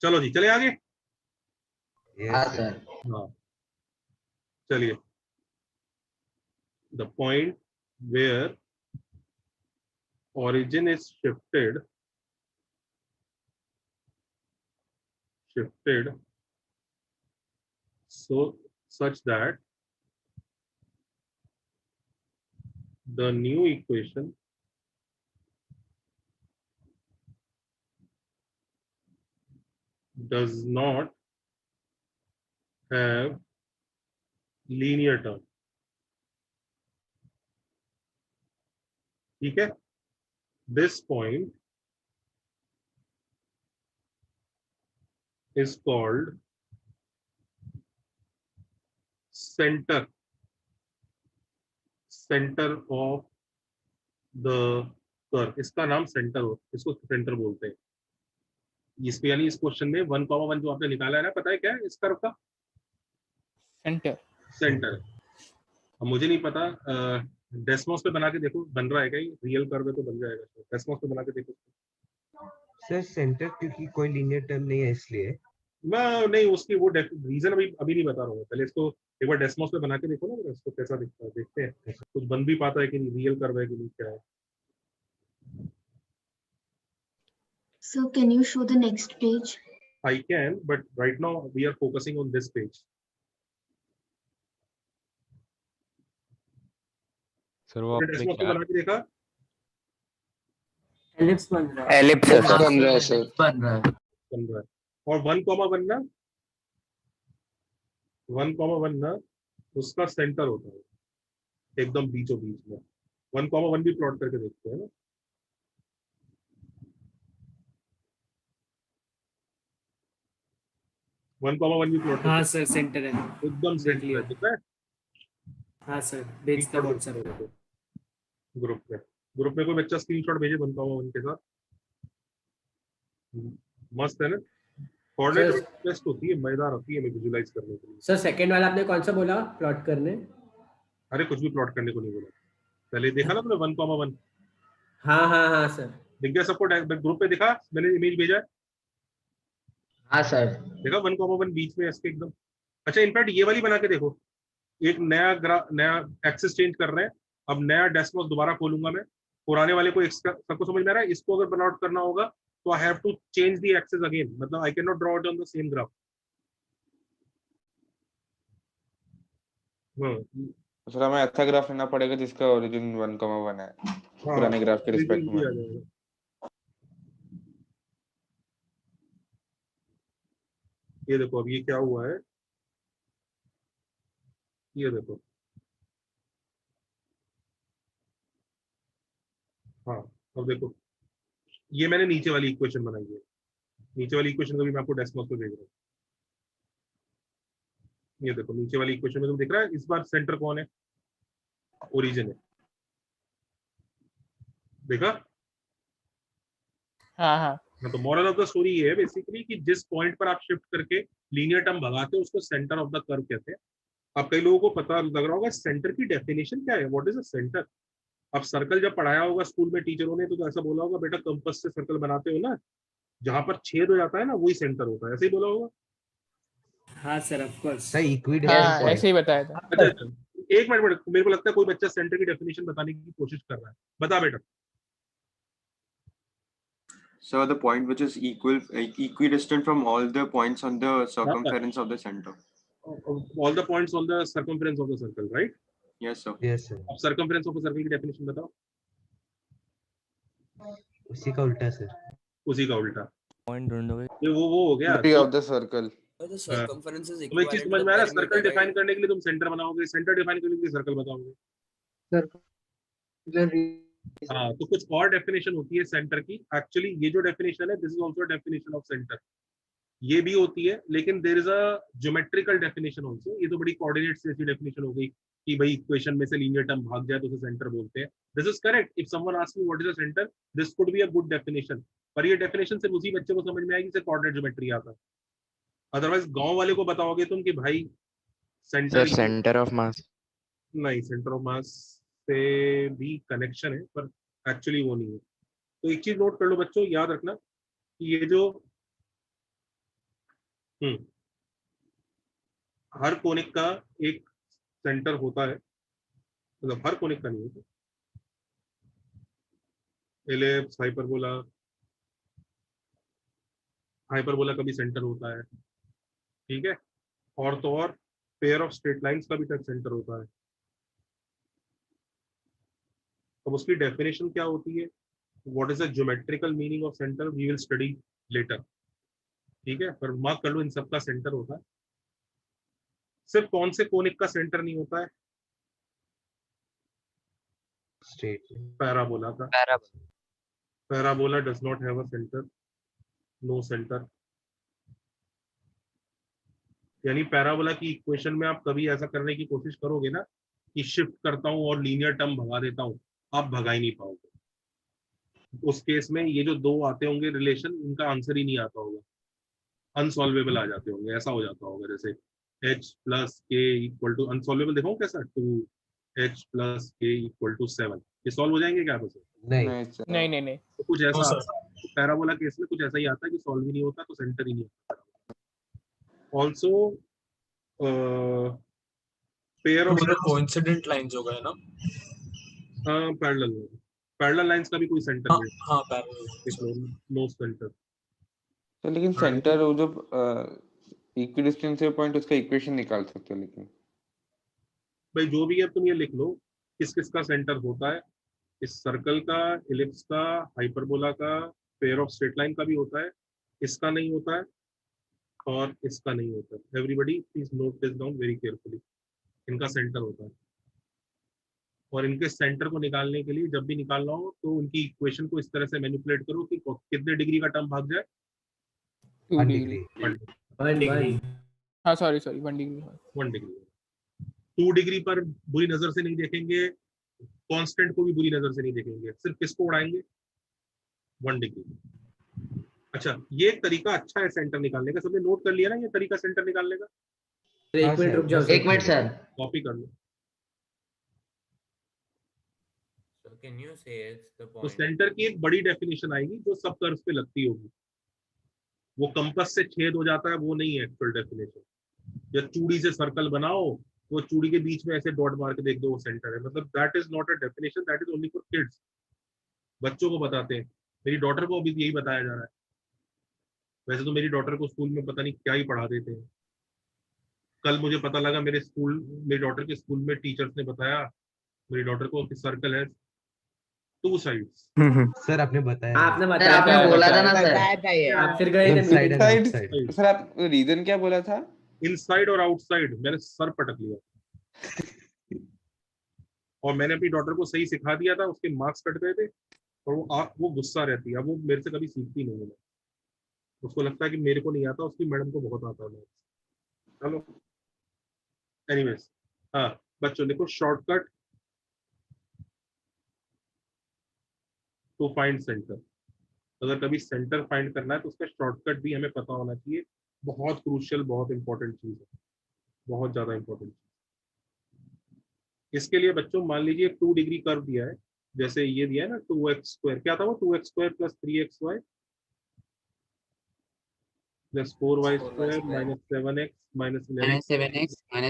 चलो जी चले आगे। हाँ सर। हाँ चलिए। The point where origin is shifted so such that the new equation does not have linear term। ठीक है? This point is called center of the curve। इसका नाम इसको सेंटर बोलते हैं। इसको यानी इस क्वेश्चन में 1,1 जो आपने निकाला है ना, पता है क्या है इस कर्व का? सेंटर। अब मुझे नहीं पता, डेस्मोस पे बना के देखो बन रहा है क्या, रियल कर्व है तो बन जाएगा। डेस्मोस पे बना के देखो। सर सेंटर क्योंकि कोई लीनियर टर्म नहीं है इसलिए। मैं नहीं, उसकी वो रीजन अभी नहीं बता रहा हूँ, पहले इसको एक बार डेस्मोस पे बना के देखो ना, इसको कैसा दिखता है, देखते हैं कुछ बन भी पाता है कि नहीं, रियल कर्व है कि नहीं, क्या है। So can you show the next page? I can, but right now we are focusing on this page. Sir वो आपने डेस्मोस पे क्या बना के देखा, एलिप्स बन रहा है। एलिप्स बन रहा है सर, बन रहा है। बन रहा है। और 1,1 ना, 1,1 ना उसका सेंटर होता है एकदम बीचों बीच में। 1,1 भी प्लॉट करके देखते हैं ना। वन भी प्लॉट। हाँ सर सेंटर है, एकदम सेंटर है, ठीक है। हाँ सर भेजता हूँ व्हाट्सएप पे। ग्रुप में कोई बच्चा स्क्रीनशॉट भेजे 1,1 के साथ। मस्त है ना, कोऑर्डिनेट टेस्ट होती है, मजेदार होती है विजुलाइज करने के लिए। सर सेकंड वाला आपने कौन सा बोला प्लॉट करने? अरे कुछ भी प्लॉट करने को नहीं बोला, पहले देखा ना तुमने 1,1। हाँ हाँ हाँ सर दिख गया सबको, ग्रुप पे दिखा, मैंने इमेज भेजा है। हाँ सर देखा 1,1 बीच में इसके एकदम। अच्छा इनफैक्ट ये वाली बना के देखो, एक नया एक्सेस चेंज कर रहे हैं। अब नया डेस्मोस दोबारा खोलूंगा मैं, पुराने वाले को सबको समझ में आ रहा है। इसको अगर प्लॉट करना होगा तो I have to change the axes again, मतलब I can not draw it on the same graph. Sir हमें अच्छा ग्राफ लेना पड़ेगा जिसका ओरिजिन 1,1 है, पुराने ग्राफ के रिस्पेक्ट में। ये देखो अब ये क्या हुआ है, ये देखो। हाँ अब देखो, ये मैंने नीचे वाली इक्वेशन बनाई है, नीचे वाली इक्वेशन को भी मैं आपको डेस्मोस पे भेज रहा हूँ। ये देखो नीचे वाली इक्वेशन में तुम देख रहा है, इस बार सेंटर कौन है, ओरिजिन है, देखा। हाँ हाँ तो मॉरल ऑफ द स्टोरी ये है बेसिकली कि जिस पॉइंट पर आप शिफ्ट करके लीनियर टर्म भगाते हो उसको सेंटर ऑफ द कर्व कहते हैं। अब कई लोगों को पता लग रहा होगा सेंटर की डेफिनेशन क्या है, व्हाट इज अ सेंटर। अब सर्कल जब पढ़ाया होगा स्कूल में टीचरों ने तो ऐसा बोला होगा, बेटा कंपास से सर्कल बनाते हो ना, जहां पर छेद हो जाता है ना वही सेंटर होता है, ऐसे ही बोला होगा। हाँ sir of course sir equidistance हाँ ऐसे ही बताया था। अच्छा एक मिनट, मेरे को लगता है कोई बच्चा सेंटर की डेफिनेशन बताने की कोशिश कर रहा है, बता बेटा। So the point which is equidistant from all the points on the circumference of the center. All the points on the circumference of the circle, right? Yes sir. Yes sir. अब circumference of a circle की definition बताओ। उसी का उल्टा sir. उसी का उल्टा। Point ढूंढोगे, ये वो हो गया area of the circle. The circumference is तुम्हें चीज समझ equivalent to में आ रहा है, the circle perimeter, define right? करने के लिए तुम सेंटर बनाओगे, सेंटर डिफाइन करने के लिए सर्कल बताओगे। हाँ तो कुछ और डेफिनेशन होती है सेंटर की। एक्चुअली ये जो डेफिनेशन है this is also definition of centre, ये भी होती है, लेकिन there is a geometrical definition also. ये तो बड़ी कोऑर्डिनेट से ऐसी डेफिनेशन हो गई कि भाई इक्वेशन में से लीनियर टर्म भाग जाए तो उसे सेंटर बोलते हैं। This is correct. If someone asks me what is a centre, this could be a good definition, पर ये डेफिनेशन सिर्फ उसी बच्चे को समझ में आएगी जिसे कोऑर्डिनेट ज्योमेट्री आता है। अदरवाइज गांव वाले को बताओगे तुम कि भाई सेंटर, सेंटर ऑफ मास, नहीं सेंटर ऑफ मास से भी कनेक्शन है पर एक्चुअली वो नहीं है। तो एक चीज नोट कर लो बच्चों, याद रखना कि ये जो हर कोनिक का एक सेंटर होता है, मतलब हर कोनिक का नहीं होता। एलिप्स, हाइपरबोला का भी सेंटर होता है, ठीक है। और तो और पेयर ऑफ स्ट्रेट लाइंस का भी सेंटर होता है। अब उसकी डेफिनेशन क्या होती है, what is the geometrical meaning of centre, we will study later, ठीक है। पर मार्क कर लो इन सब का सेंटर होता है। सिर्फ कौन से कोनिक का सेंटर नहीं होता है, स्ट्रेट पैराबोला का। Parabola does not have a centre, no centre. यानी पैराबोला की इक्वेशन में आप कभी ऐसा करने की कोशिश करोगे ना कि शिफ्ट करता हूं और लीनियर टर्म भगा देता हूं, आप भगा ही नहीं पाओगे। उस केस में ये जो दो आते होंगे रिलेशन, इनका आंसर ही नहीं आता होगा, अनसॉल्वेबल आ जाते होंगे। ऐसा हो जाता होगा जैसे h + k = अनसॉल्वेबल, देखो कैसा 2 h plus k equal to 7। ये सॉल्व हो जाएंगे क्या आपसे? नहीं नहीं नहीं नहीं तो कुछ ऐसा आता है, तो पैराबोला केस में कुछ ऐसा ही आता है कि सॉल्व ही नहीं होता, तो सेंटर ही नहीं आता। Also pair of coincident lines हो गए ना? पैरेलल लाइंस का भी कोई सेंटर नहीं, हाँ पैरेलल, नो सेंटर। तो लेकिन सेंटर वो जो इक्विडिस्टेंस है पॉइंट, उसका इक्वेशन निकाल सकते हो। लेकिन भाई जो भी है तुम ये लिख लो किस किस का सेंटर होता है। इस सर्कल का, इलिप्स का, हाइपरबोला का, पेयर ऑफ स्ट्रेट लाइन का भी होता है, इसका नहीं होता है और इसका नहीं होता है। Everybody please note this down very carefully. इनका सेंटर होता है और इनके सेंटर को निकालने के लिए जब भी निकालना हो तो उनकी इक्वेशन को इस तरह से मैनिपुलेट करो कि कितने डिग्री का टर्म भाग जाए। 2 डिग्री। हाँ सॉरी 1 डिग्री। 1 डिग्री। 2 डिग्री पर बुरी नजर से नहीं देखेंगे, कांस्टेंट को भी बुरी नजर से नहीं देखेंगे, सिर्फ किसको उड़ाएंगे? 1 डिग्री। अच्छा, ये एक तरीका अच्छा है सेंटर निकालने का। सबने नोट कर लिया ना ये तरीका सेंटर निकालने का? एक मिनट रुक जाओ, 1 मिनट सर। कॉपी कर लो। Can you say it's the तो point? सेंटर की एक बड़ी डेफिनेशन आएगी जो सब कर्व्स पे लगती होगी। वो कंपास से छेद हो जाता है वो नहीं है एक्चुअल डेफिनेशन। या चूड़ी से सर्कल बनाओ, वो चूड़ी के बीच में ऐसे डॉट मार के देख दो वो सेंटर है, मतलब that is not a definition, that is only for kids. बच्चों को बताते हैं। मेरी डॉटर को अभी यही बताया जा रहा है। वैसे तो मेरी डॉटर को स्कूल में पता नहीं क्या ही पढ़ा देते हैं। कल मुझे पता लगा मेरी डॉटर के स्कूल में टीचर्स ने बताया मेरी डॉटर को कि सर्कल है 2 साइड्स। सर आपने बताया, आपने सर बताया आपने बोला था ना सर। आप फिर गए थे inside and side. Outside. Sir आप रीजन क्या बोला था? इनसाइड और आउटसाइड। मैंने सर पटक लिया और मैंने अपनी डॉटर को सही सिखा दिया था, उसके मार्क्स कट गए थे और वो गुस्सा रहती है। अब वो मेरे से कभी सीखती नहीं है। उसको लगता है कि मेरे को नहीं आता, उसकी मैडम को बहुत आता है। चलो एनीवेज, हाँ बच्चों देखो, शॉर्टकट टू फाइंड सेंटर। अगर कभी सेंटर फाइंड करना है तो उसका शॉर्टकट भी हमें पता होना चाहिए। बहुत क्रूशियल, बहुत इंपॉर्टेंट चीज है, बहुत ज्यादा इंपॉर्टेंट चीज। इसके लिए बच्चों मान लीजिए 2 डिग्री कर्व दिया है, जैसे ये दिया है ना 2x², क्या था वो 2x² + 3xy + 4y² - 7x - 7x -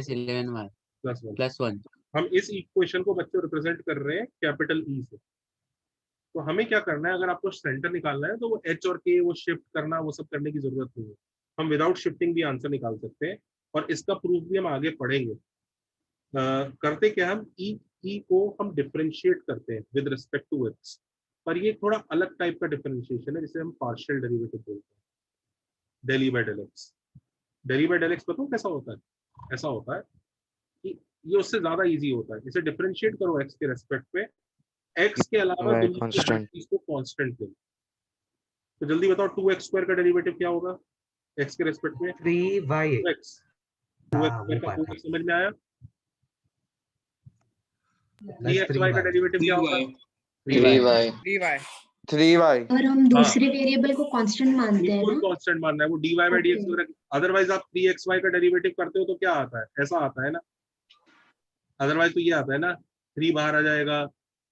11y +1। हम इस इक्वेशन को बच्चों रिप्रेजेंट कर रहे हैं कैपिटल ई से। तो हमें क्या करना है, अगर आपको सेंटर निकालना है तो वो h और k वो शिफ्ट करना, वो सब करने की जरूरत नहीं है। हम विदाउट शिफ्टिंग भी आंसर निकाल सकते हैं और इसका प्रूफ भी हम आगे पढ़ेंगे। करते क्या, हम ई को हम डिफरेंशिएट करते हैं विद रिस्पेक्ट टू x, पर ये थोड़ा अलग टाइप का डिफरेंशिएशन है जिसे हम पार्शियल डेरिवेटिव बोलते हैं। Del E by del X. Del E by del X पता कैसा होता है? ऐसा होता है कि ये उससे ज्यादा इजी होता है। इसे डिफरेंशिएट करो x के रेस्पेक्ट पे, x के अलावा दुनिया की हर चीज को कांस्टेंट ले। तो जल्दी बताओ 2x² का डेरिवेटिव क्या होगा x के रेस्पेक्ट में? 3y। 2x² का 2x समझ में आया? 3xy का डेरिवेटिव क्या होगा? 3y। और हम दूसरे वेरिएबल को कांस्टेंट मानते हैं बिल्कुल ना? कांस्टेंट मानना है वो dy by dx वगैरह। अदरवाइज आप 3xy का डेरिवेटिव करते हो तो क्या आता है? ऐसा आता है ना। अदरवाइज तो ये आता है ना, 3 बाहर आ जाएगा,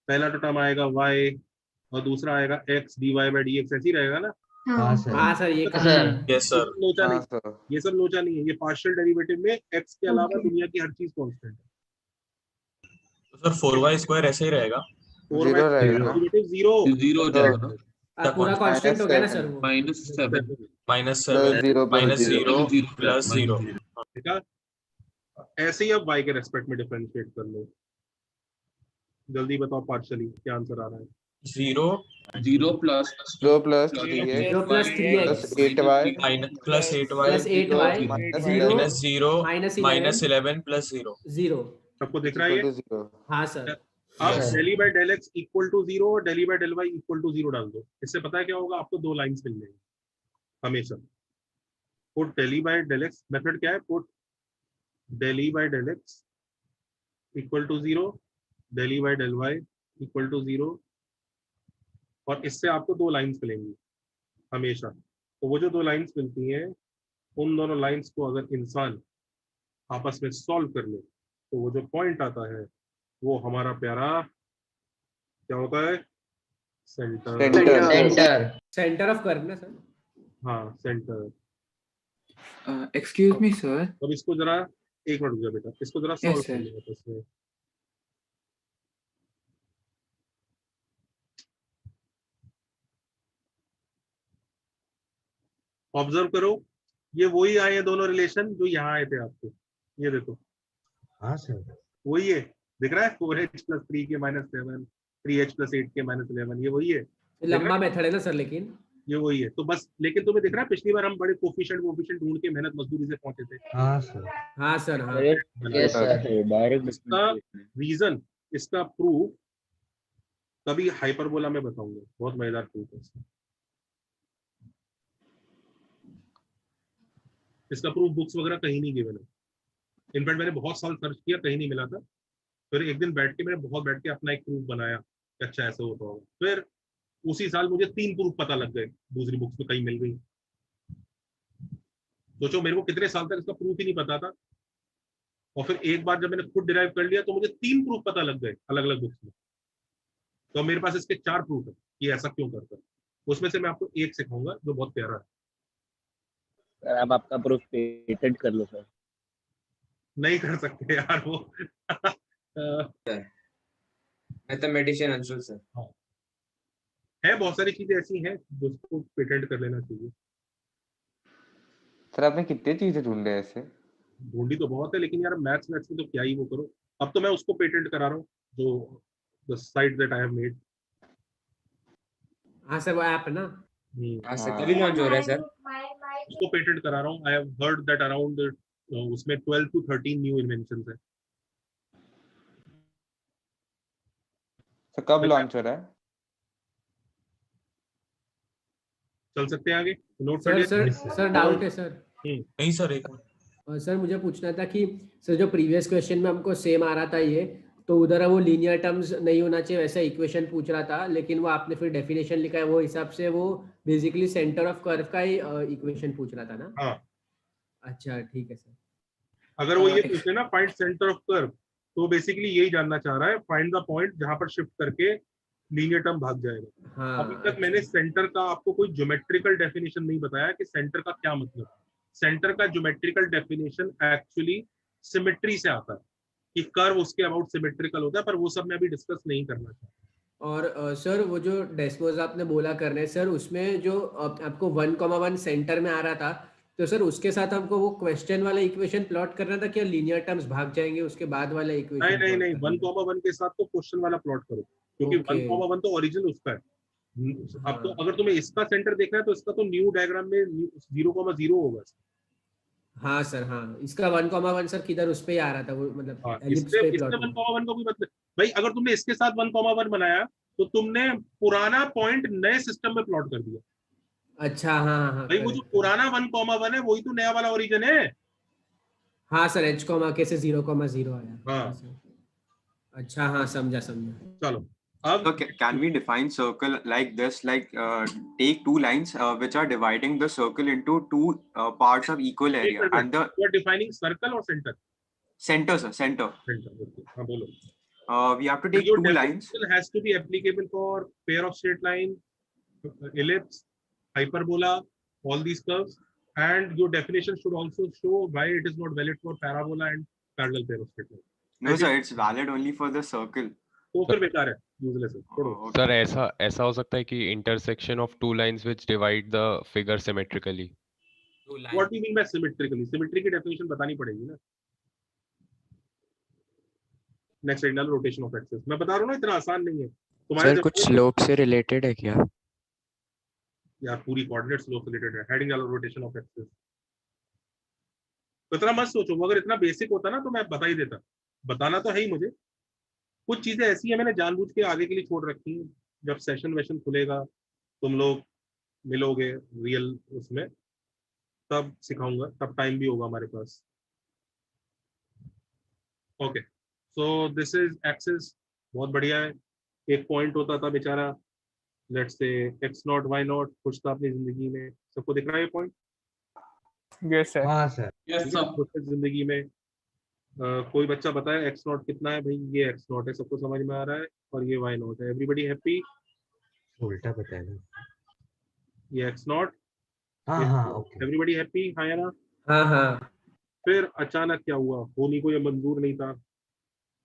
पहला तो टर्म आएगा y और दूसरा आएगा x dy by dx, ऐसे ही रहेगा ना। हाँ सर। हाँ सर, ये यस सर। लोचा नहीं, ये सब लोचा नहीं है। ये पार्शियल डेरिवेटिव में x के अलावा दुनिया की हर चीज कांस्टेंट है। तो सर 4y² ऐसे ही रहेगा। 4y डेरिवेटिव 0 0 हो जाएगा ना। पूरा कांस्टेंट हो गया ना सर वो। -7 -0 +0। ठीक है, ऐसे ही अब y के रेस्पेक्ट में डिफरेंशिएट कर लो। जल्दी बताओ पार्शियली क्या आंसर आ रहा है? 0 + 3x + 8y +8y 0 -11 +0। 0 सबको दिख रहा है ये? हाँ सर। अब del e by del x equal to 0 और del e by del y equal to 0 डाल दो। इससे पता है क्या होगा? आपको 2 लाइंस मिल जाएंगी हमेशा। Put del e by del x, method क्या है? Put del e by del x equal to 0, del e by del y equal to 0, और इससे आपको 2 लाइंस मिलेंगी हमेशा। तो वो जो 2 लाइंस मिलती हैं, उन दोनों लाइंस को अगर इंसान आपस में सॉल्व कर ले तो वो जो पॉइंट आता है वो हमारा प्यारा क्या होता है, सेंटर। सेंटर ऑफ कर्व ना सर? हाँ सेंटर। Excuse me sir. अब इसको जरा एक मिनट रुक जा बेटा, इसको जरा सॉल्व कर लेंगे तो इसमें। ऑब्जर्व करो, ये वही आए हैं दोनों रिलेशन जो यहाँ आए थे आपके, ये देखो। हाँ सर, वही है, दिख रहा है 4h + 3 के -7, 3h + 8 के -11, ये वही है। लंबा मेथड है ना सर, लेकिन ये वही है तो बस। लेकिन तुम्हें दिख रहा है पिछली बार हम बड़े कोफिशिएंट ढूंढ के मेहनत मजदूरी से पहुंचे थे। हाँ सर, हाँ सर, हाँ। इसका रीजन, इसका प्रूफ कभी हाइपरबोला में बताऊंगा, बहुत मजेदार प्रूफ है इसका। इसका प्रूफ बुक्स वगैरह कहीं नहीं गिवन है। इनफैक्ट मैंने बहुत साल सर्च किया, कहीं नहीं मिला था। फिर एक दिन बैठ के मैंने बहुत बैठ के अपना एक प्रूफ बनाया कि अच्छा ऐसा होता होगा। फिर उसी साल मुझे 3 प्रूफ पता लग गए, दूसरी बुक्स में कहीं मिल गई। सोचो मेरे को कितने साल तक इसका प्रूफ ही नहीं पता था, और फिर एक बार जब मैंने खुद डिराइव कर लिया तो मुझे 3 प्रूफ पता लग गए अलग अलग बुक्स में। तो मेरे पास इसके 4 प्रूफ है कि ऐसा क्यों करता है। उसमें से मैं आपको एक सिखाऊंगा जो बहुत प्यारा है। सर आप आपका प्रूफ पेटेंट कर लो सर। नहीं कर सकते यार वो। Mathematician Anshul sir. है बहुत सारी चीजें ऐसी हैं जिसको पेटेंट कर लेना चाहिए। सर आपने कितनी चीजें ढूंढ रहे ऐसे? ढूंढी तो बहुत है, लेकिन यार मैथ्स में तो क्या ही वो करो। अब तो मैं उसको पेटेंट करा रहा हूँ जो the site that I have made. हाँ सर, वो ऐप है ना। हाँ सर, कभी लॉन्च हो रहा है सर? उसको पेटेंट करा रहा हूँ। I have heard that around उसमें 12 to 13 न्यू इन्वेंशंस है। तो कब लॉन्च हो रहा है? चल सकते हैं आगे? नोट सर सर डाउट है सर। नहीं सर, एक सर मुझे पूछना था कि सर जो प्रीवियस क्वेश्चन में हमको सेम आ रहा था ये, तो उधर वो लीनियर टर्म्स नहीं होना चाहिए वैसा इक्वेशन पूछ रहा था, लेकिन वो आपने फिर डेफिनेशन लिखा है वो हिसाब से वो बेसिकली सेंटर ऑफ कर्व का ही इक्वेशन पूछ रहा था ना? हाँ। अच्छा ठीक है सर। अगर वो ये पूछे ना फाइंड सेंटर ऑफ कर्व, तो बेसिकली यही जानना चाह रहा है फाइंड द पॉइंट जहां पर शिफ्ट करके लीनियर टर्म भाग जाएगा। हाँ, अभी तक मैंने सेंटर का आपको कोई ज्योमेट्रिकल डेफिनेशन नहीं बताया कि सेंटर का क्या मतलब है। सेंटर का ज्योमेट्रिकल डेफिनेशन एक्चुअली सिमेट्री से आता है कि कर्व उसके अबाउट सिमेट्रिकल होता है, पर वो सब मैं अभी डिस्कस नहीं करना चाहता। और सर वो जो डेस्मोस आपने बोला करने सर, उसमें जो आपको 1,1 सेंटर में आ रहा था, तो सर उसके साथ हमको वो क्वेश्चन वाला इक्वेशन प्लॉट करना था क्या लीनियर टर्म्स भाग जाएंगे उसके बाद वाला इक्वेशन? नहीं 1,1 के साथ तो क्वेश्चन वाला प्लॉट करो, क्योंकि 1,1 तो ओरिजिन उसका है। अब तो अगर तुम्हें इसका सेंटर देखना है तो इसका तो न्यू डायग्राम में 0,0 होगा। हाँ सर, हाँ इसका 1,1 सर किधर उस पे ही आ रहा था वो, मतलब इससे 1,1 को भी मतलब भाई अगर तुमने इसके साथ 1,1 बनाया तो तुमने पुराना पॉइंट नए सिस्टम में प्लॉट कर दिया। अच्छा हाँ हाँ भाई वो जो पुराना 1,1 है वही तो नया वाला ओरिजिन है। हाँ सर, h के से 0,0 आया। हाँ अच्छा हाँ, समझा। चलो अब can we define circle like this, like take two lines which are dividing the circle into two parts of equal area and the you are defining circle or center? Center sir, center. Okay. हाँ बोलो। We have to take two lines. Has to be applicable for pair of straight line, ellipse, hyperbola, all these curves, and your definition should also show why it is not valid for parabola and parallel pair of straight line. No sir, it's valid only for the circle. तो फिर बेकार है, useless है। Sir ऐसा हो सकता है कि intersection of two lines which divide the figure symmetrically. What do you mean by symmetrically? Symmetry की डेफिनेशन बतानी पड़ेगी ना। Next radial rotation of axis, मैं बता रहा हूं ना, इतना आसान नहीं है तुम्हारे। सर कुछ स्लोप से रिलेटेड है क्या? यार पूरी कोऑर्डिनेट स्लोप से रिलेटेड है, हेडिंग वाला रोटेशन ऑफ एक्सिस। तो इतना मत सोचो, अगर इतना बेसिक होता ना तो मैं बता ही देता। बताना तो है ही मुझे। कुछ चीजें ऐसी है मैंने जानबूझ के आगे के लिए छोड़ रखी हैं। जब सेशन वेशन खुलेगा, तुम लोग मिलोगे रियल उसमें, तब सिखाऊंगा, तब टाइम भी होगा हमारे पास। Okay, so this is axis, बहुत बढ़िया है। एक पॉइंट होता था बेचारा, लेट्स से x0 y0, कुछ था अपनी जिंदगी में। सबको दिख रहा है ये पॉइंट? Yes sir. हाँ सर। जिंदगी में कोई बच्चा बताए एक्स नॉट कितना है भाई? ये एक्स नॉट है, सबको समझ में आ रहा है, और ये वाई नॉट है। Everybody happy? उल्टा बताया ना। ये एक्स नॉट, हाँ हाँ ओके। एवरीबडी हैप्पी, हाँ या ना? हाँ हाँ। फिर अचानक क्या हुआ? होनी को ये मंजूर नहीं था,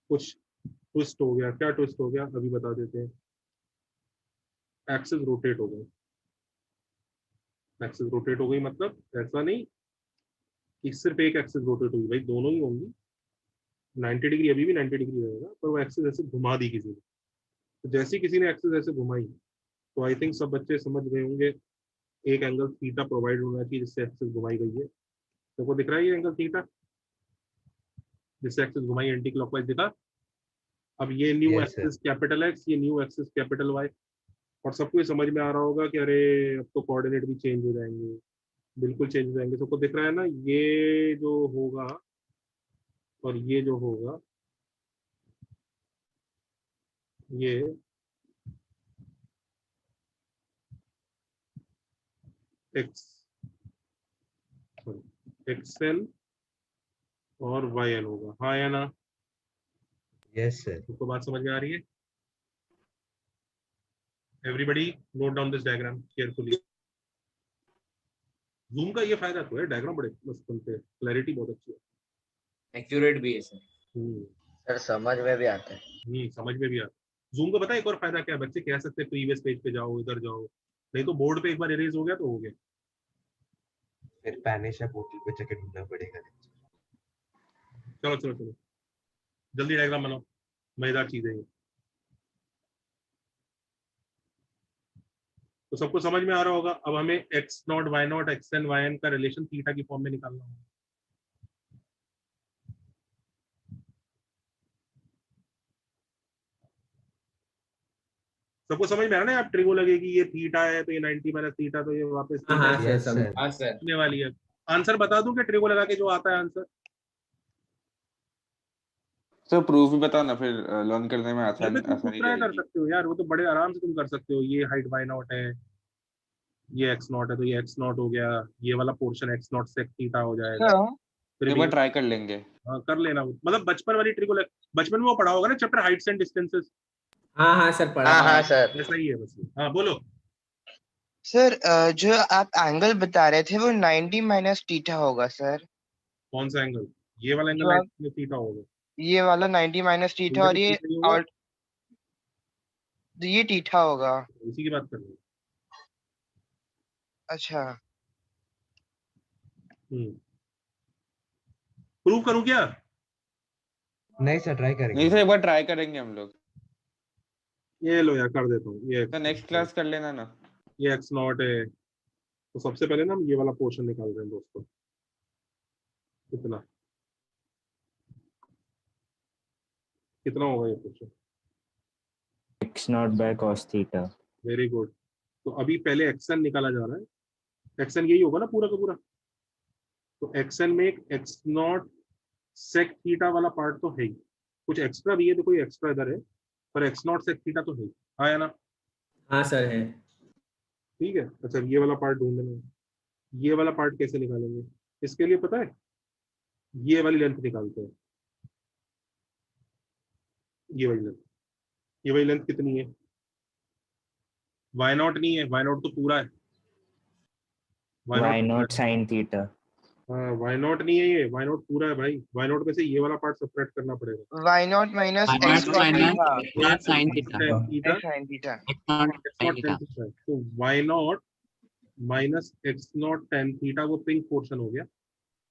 कुछ ट्विस्ट हो गया। क्या ट्विस्ट हो गया अभी बता देते हैं। एक्सिस रोटेट हो गई। एक्सिस रोटेट हो गई मतलब ऐसा नहीं कि सिर्फ एक एक्सिस रोटेट हुई, भाई दोनों ही होंगी। 90 डिग्री अभी भी 90 डिग्री रहेगा, पर वो एक्सिस ऐसे घुमा दी किसी ने। तो जैसे ही किसी ने एक्सिस ऐसे घुमाई, तो आई थिंक सब बच्चे समझ गए होंगे एक एंगल थीटा प्रोवाइड होना चाहिए जिससे एक्सिस घुमाई गई है। सबको दिख रहा है ये एंगल थीटा जिससे एक्सिस घुमाई एंटी क्लॉकवाइज दिखा? अब ये न्यू एक्सिस कैपिटल एक्स, ये न्यू एक्सिस कैपिटल वाई, और सबको ये समझ में आ रहा होगा कि अरे अब तो कोऑर्डिनेट भी चेंज हो जाएंगे। बिल्कुल चेंज हो जाएंगे, सबको दिख रहा है ना? ये जो होगा और ये जो होगा, ये एक्स एन और वाई एन होगा, हाँ या ना? Yes sir. सबको बात समझ में आ रही है? Everybody note down this diagram carefully. Zoom का ये फायदा तो है, डायग्राम बड़े मस्त बनते हैं, क्लैरिटी बहुत अच्छी है, एक्यूरेट भी है सर। सर समझ में भी आता है। समझ में भी आता है। जूम का पता है एक और फायदा क्या है? बच्चे कह सकते हैं प्रीवियस पेज पे जाओ, इधर जाओ, नहीं तो बोर्ड पे एक बार इरेज हो गया तो हो गया। फिर पैनिश या बोतल पे जाके ढूंढना पड़ेगा। चलो चलो चलो जल्दी डायग्राम बनाओ, मजेदार चीज है ये। तो सबको समझ में आ रहा होगा। अब हमें X naught Y naught X N Y N का रिलेशन थीटा की फॉर्म में निकालना होगा। सबको समझ में आ रहा है ना? आप ट्रिगो लगेगी, ये थीटा है तो ये 90 माइनस थीटा, तो ये वापस थीटा वाली है। आंसर बता दूं कि ट्रिगो लगा के जो आता है आंसर? सर प्रूफ भी बताओ ना, फिर लर्न करने में आसानी ट्राई कर सकते हो यार, वो तो बड़े आराम से तुम कर सकते हो। ये हाइट वाई नॉट है, ये एक्स नॉट है, तो ये एक्स नॉट हो गया, ये वाला portion X naught sec theta हो जाएगा। फिर एक बार ट्राई कर लेंगे। हाँ कर लेना, मतलब बचपन वाली ट्रिगो बचपन में वो पढ़ा होगा ना चैप्टर हाइट्स एंड डिस्टेंसेस। हाँ हाँ सर पढ़ा। हाँ सर ऐसा ही है बस। हाँ बोलो सर। जो आप एंगल बता रहे थे वो 90 माइनस थीटा होगा सर। कौन सा एंगल? ये वाला एंगल 90 थीटा होगा। ये वाला 90 माइनस थीटा और ये थीटा होगा। इसी की बात कर रहे हैं। अच्छा प्रूव करूं क्या? नहीं सर ट्राई करेंगे। नहीं सर एक बार ट्राई करेंगे हम लोग। ये लो यार कर देता हूँ। ये तो नेक्स्ट क्लास कर लेना ना। ये एक्स नॉट है, तो सबसे पहले ना हम ये वाला पोर्शन निकाल रहे हैं दोस्तों। कितना कितना होगा ये portion? X not by cos theta. Very good. तो अभी पहले एक्सएन निकाला जा रहा है। एक्सएन यही होगा ना पूरा का पूरा? तो एक्सएन में एक एक्स नॉट सेक थीटा वाला पार्ट तो है ही, कुछ एक्स्ट्रा भी है, तो कोई एक्स्ट्रा इधर है, पर एक्स नॉट सेक थीटा तो है ही, आया ना? हाँ सर है। ठीक है। अच्छा ये वाला पार्ट ढूंढ लेना। ये वाला पार्ट कैसे निकालेंगे? इसके लिए पता है, ये वाली लेंथ निकालते हैं। ये वाली लेंथ, ये वाली लेंथ कितनी है? वाई नॉट नहीं है, वाई नॉट तो पूरा है। Y naught sine theta. हाँ वाई नॉट नहीं है, ये वाई नॉट पूरा है भाई। वाई नॉट में से ये वाला पार्ट सेपरेट करना पड़ेगा। Y naught minus sine theta. तो Y naught minus X naught tan theta, वो पिंक पोर्शन हो गया,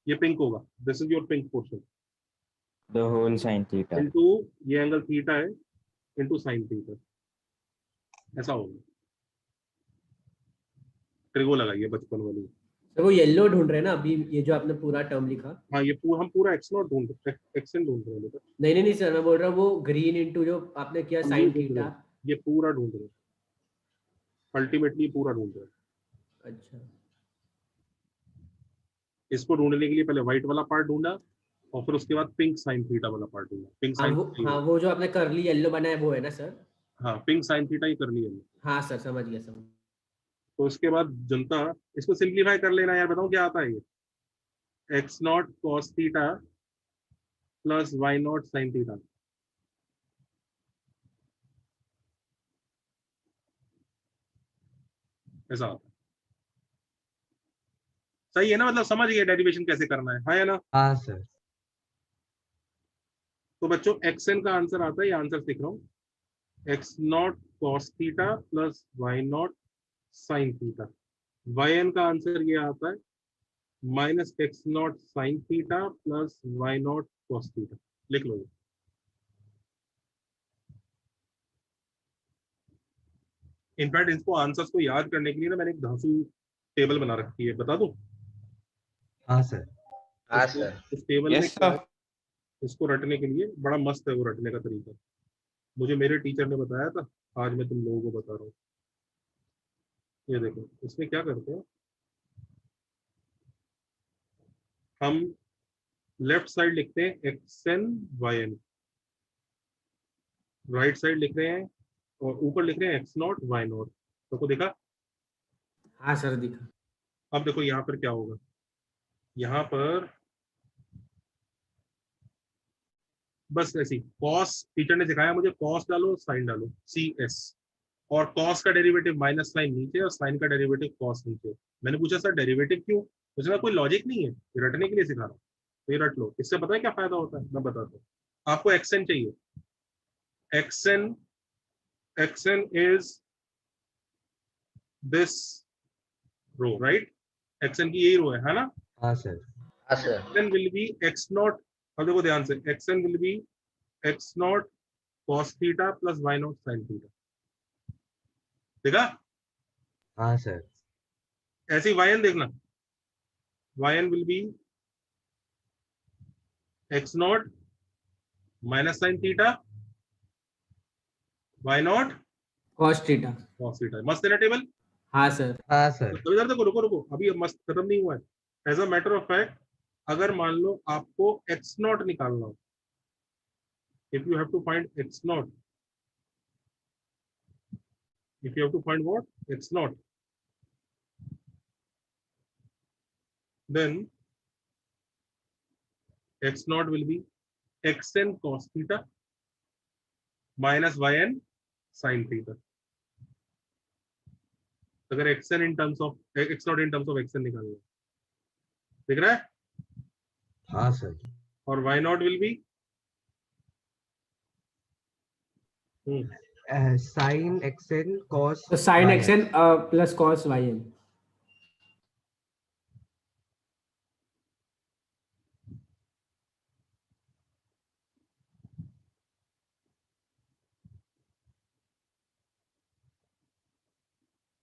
ये पिंक होगा। This is your pink portion. The whole sine theta into ये एंगल थीटा है इनटू साइन थीटा, ऐसा होगा। ट्रिगो लगाइए बचपन वाली। तो वो येलो ढूंढ रहे हैं ना अभी, ये जो आपने पूरा टर्म लिखा? हाँ ये हम पूरा एक्स नॉट ढूंढ रहे हैं, एक्सन ढूंढ रहे हैं। नहीं सर मैं बोल रहा हूँ वो ग्रीन इनटू जो आपने किया साइन थीटा, ये पूरा ढूंढ रहे हैं, अल्टीमेटली पूरा ढूंढ रहे हैं। अच्छा इसको ढूंढने के लिए पहले व्हाइट वाला पार्ट ढूंढा और फिर उसके बाद पिंक साइन थीटा वाला पार्ट ढूंढा। पिंक साइन हाँ वो जो आपने कर्ली येलो बनाया वो है ना सर? हाँ पिंक साइन थीटा ही कर लिया। हाँ सर समझ गया। तो उसके बाद जनता इसको सिंप्लीफाई कर लेना यार, बताऊं क्या आता है ये? X naught cos theta plus Y naught sine theta. ऐसा होता है। सही है ना, मतलब समझ गए डेरिवेशन कैसे करना है, हाँ या ना? हाँ सर। तो बच्चों xn का आंसर आता है, ये आंसर लिख रहा हूँ, x naught cos theta plus Y naught sine theta. yn का आंसर ये आता है minus X naught sine theta plus Y naught cos theta. लिख लो। इनफैक्ट इसको आंसर्स को याद करने के लिए ना मैंने एक धांसू टेबल बना रखी है, बता दूं? हाँ सर। हाँ सर। इस टेबल Yes, में क्या है, sir. इसको रटने के लिए बड़ा मस्त है वो रटने का तरीका, मुझे मेरे टीचर ने बताया था, आज मैं तुम लोगों को बता रहा हूँ। ये देखो, इसमें क्या करते हैं हम, लेफ्ट साइड लिखते हैं xn yn, राइट साइड लिख रहे हैं और ऊपर लिख रहे हैं x नॉट y नॉट। तो देखा? हाँ सर दिखा। अब देखो यहाँ पर क्या होगा, यहाँ पर बस ऐसी कॉस, टीचर ने सिखाया मुझे कॉस डालो साइन डालो CS, और कॉस का डेरिवेटिव माइनस साइन नीचे और साइन का डेरिवेटिव कॉस नीचे। मैंने पूछा सर डेरिवेटिव क्यों, उसमें कोई लॉजिक नहीं है, ये रटने के लिए सिखा रहा हूँ, तो ये रट लो। इससे पता है क्या फायदा होता है, मैं बताता हूँ। आपको एक्सएन चाहिए, X N is this row, right? X N की यही रो है ना? हाँ सर। हाँ सर। X N will be X naught, अब देखो ध्यान से, X N will be X naught cos theta plus Y naught sine theta. देखा? हाँ सर। ऐसे ही yn देखना, yn will be X naught minus sine theta Y naught cos theta. Cos theta. मस्त है ना टेबल? हाँ सर। हाँ सर। तो इधर देखो, रुको रुको, अभी मस्त खत्म नहीं हुआ है। As a matter of fact, अगर मान लो आपको एक्स नॉट निकालना हो, if you have to find X naught, if you have to find what x naught, then x naught will be xn cos theta minus yn sin theta। अगर xn in terms of x naught in terms of xn निकालना, दिख रहा है? हाँ sir. और y naught will be sine X N cos, तो sine X N plus cos Y N.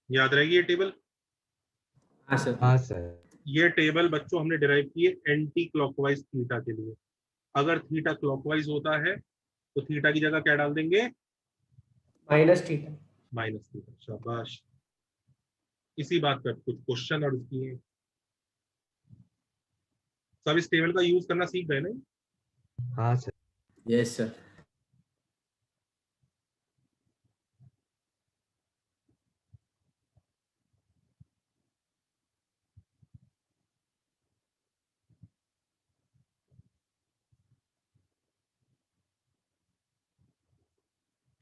याद रहेगी ये टेबल? हाँ सर। हाँ सर। ये टेबल बच्चों हमने डिराइव की है एंटी क्लॉकवाइज थीटा के लिए। अगर थीटा क्लॉकवाइज होता है तो थीटा की जगह क्या डाल देंगे? Minus theta. Minus theta. शाबाश। इसी बात पर कुछ क्वेश्चन और उसकी है, सब इस टेबल का यूज करना सीख गए ना? हाँ सर। Yes sir.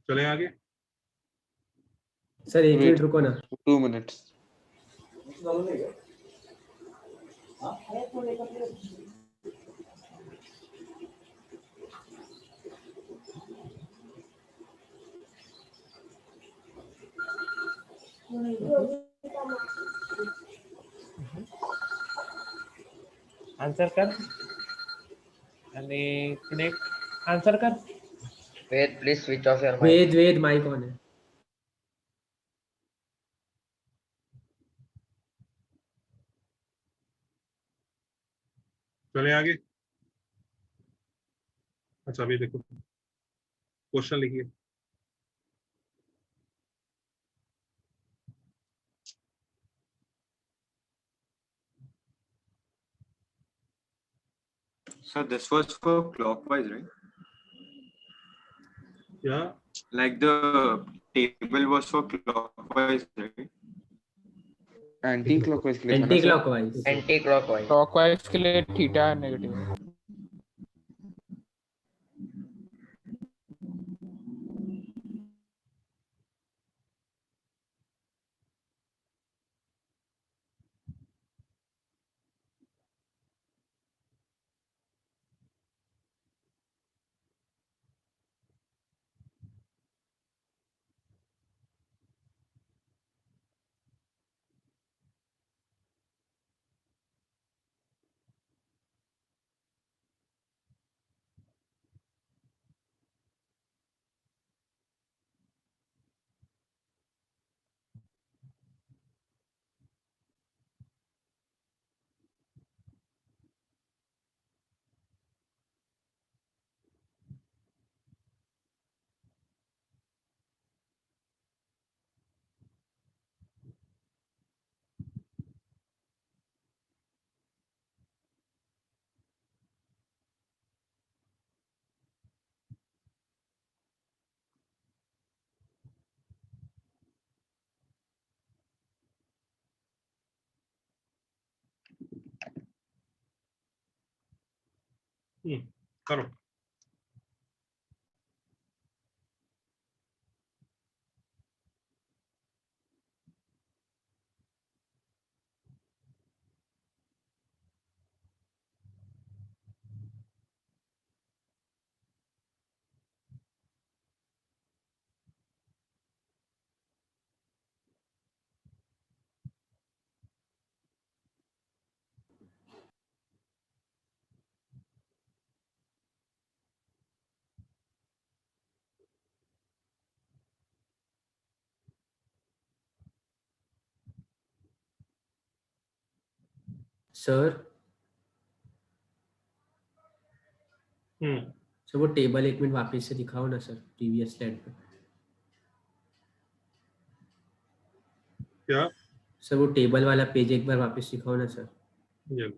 चले आगे। सर एक मिनट रुको ना। 2 minutes। आंसर कर आणि कनेक्ट आंसर कर। Ved please switch off your mic. Ved mic on है। चले आगे। अच्छा अभी देखो क्वेश्चन लिखिए। So this was for clockwise, right? Yeah. Like the table was for clockwise, right? Anti clockwise के लिए था ना anti sir? Clockwise. Anti clockwise. Clockwise के लिए थीटा नेगेटिव। करो। सर सर वो टेबल एक मिनट वापस से दिखाओ ना सर, प्रीवियस स्लाइड पे। क्या सर वो टेबल वाला पेज एक बार वापस दिखाओ ना सर। ये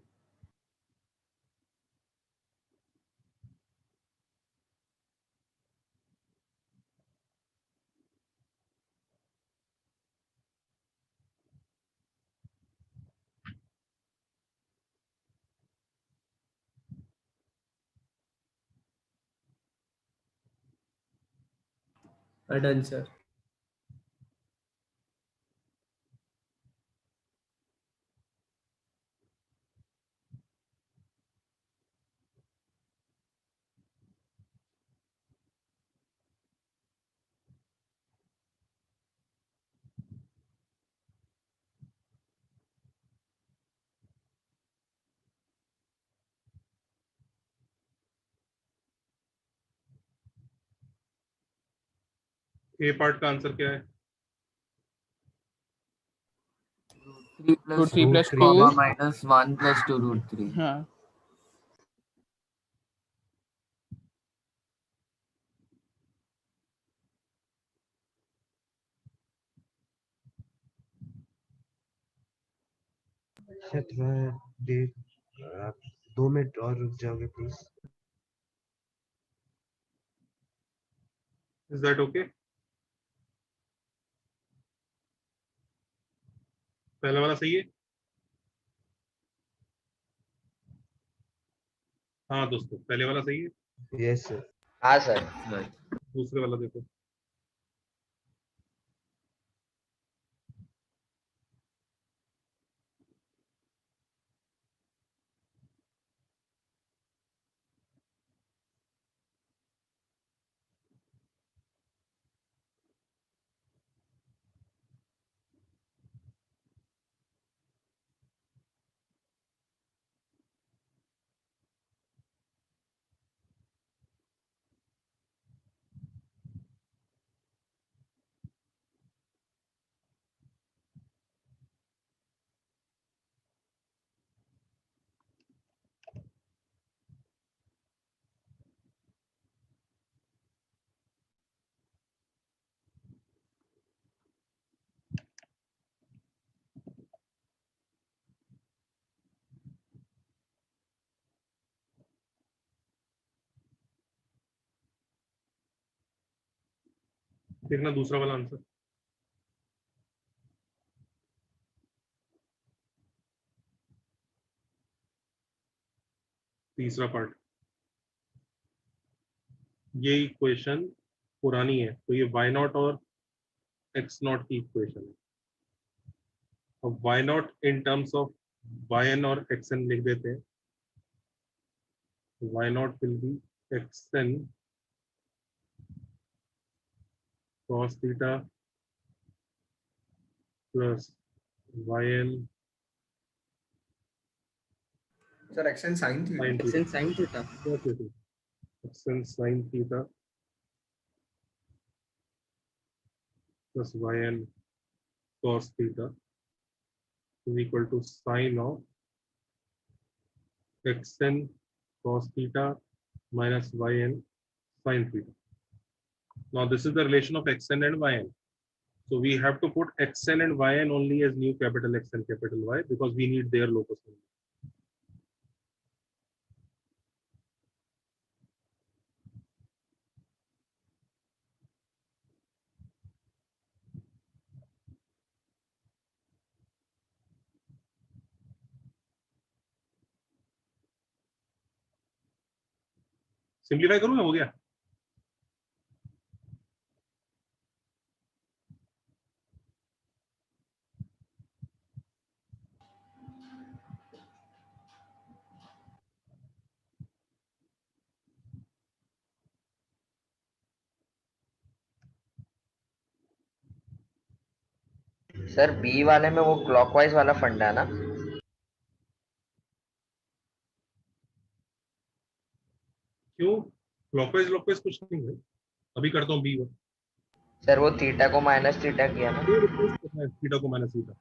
डन सर। ए पार्ट का आंसर क्या है? 3 plus 3 plus 2 comma minus 1 plus 2 root 3. हाँ सर थोड़ा देर आप 2 मिनट और रुक जाओगे प्लीज? Is that okay? पहला वाला सही है? हाँ दोस्तों, पहले वाला सही है? Yes sir. हाँ सर। दूसरे वाला देखो। देखना दूसरा वाला आंसर। तीसरा पार्ट, ये इक्वेशन पुरानी है, तो ये y नॉट और x नॉट की इक्वेशन है। अब y not in terms of yn और xn लिख देते हैं। y not will be xn cos theta plus yn sir action sine theta. sin theta। Action sine theta. xn sin theta plus yn cos theta is equal to sin of xn cos theta minus yn sin theta. Now this is the relation of xn and yn. So we have to put xn and yn only as new capital X and capital Y because we need their locus only. Simplify करूँ या हो गया? Sir B वाले में वो clockwise वाला फंडा है ना? क्यों? क्लॉकवाइज क्लॉकवाइज कुछ नहीं है, अभी करता हूँ बी। सर वो थीटा को माइनस थीटा किया ना? रिप्लेस करना है थीटा को माइनस थीटा,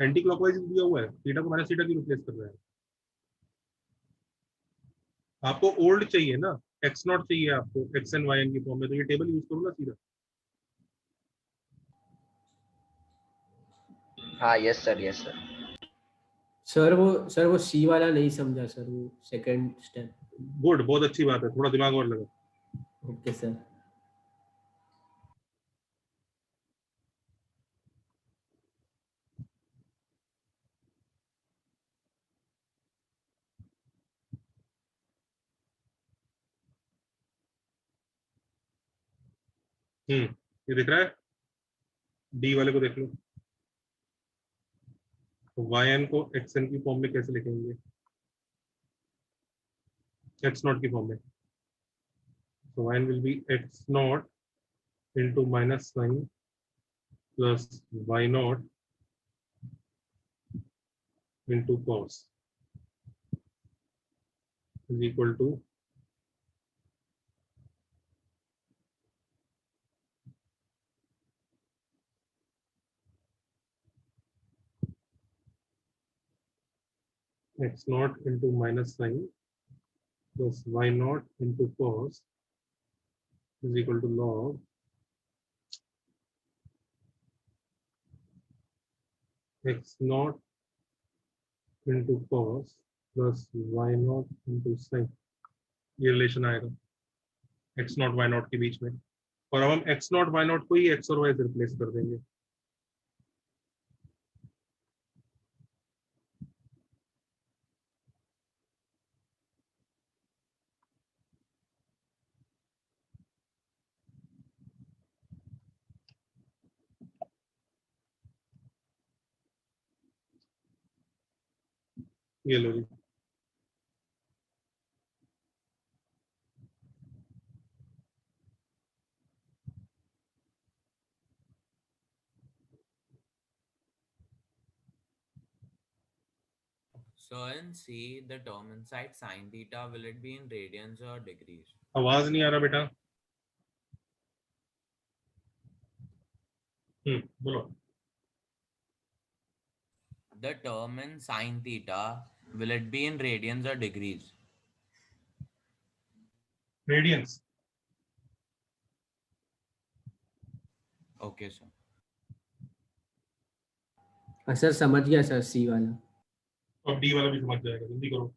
एंटी क्लॉकवाइज दिया हुआ है, थीटा को माइनस थीटा की रिप्लेस कर रहा है। आपको ओल्ड चाहिए ना, एक्स नॉट चाहिए आपको एक्स एंड वाई एन की फॉर्म में, तो ये टेबल यूज करो ना सीधा। हाँ yes sir yes sir. Sir वो सी वाला नहीं समझा सर, वो सेकंड स्टेप। गुड, बहुत अच्छी बात है, थोड़ा दिमाग और लगा। Okay sir. ये दिख रहा है, डी वाले को देख लो। तो वाई एन को एक्स एन की फॉर्म में कैसे लिखेंगे? एक्स नॉट की फॉर्म में, so y will be x naught into minus sign plus y naught into cos is equal to x naught into minus sign plus y naught into cos is equal to log x naught into cos plus y naught into sin। ये relation आएगा x naught y naught के बीच में, और अब हम x naught y naught को ही x और y से रिप्लेस कर देंगे। ये लो जी। So in C, the term inside sine theta, will it be in radians or degrees? आवाज नहीं आ रहा बेटा। बोलो। The term in sine theta, will it be in radians or degrees? Radians. Okay, sir. सर समझ गया सर सी वाला। अब डी वाला भी समझ जाएगा, जल्दी करो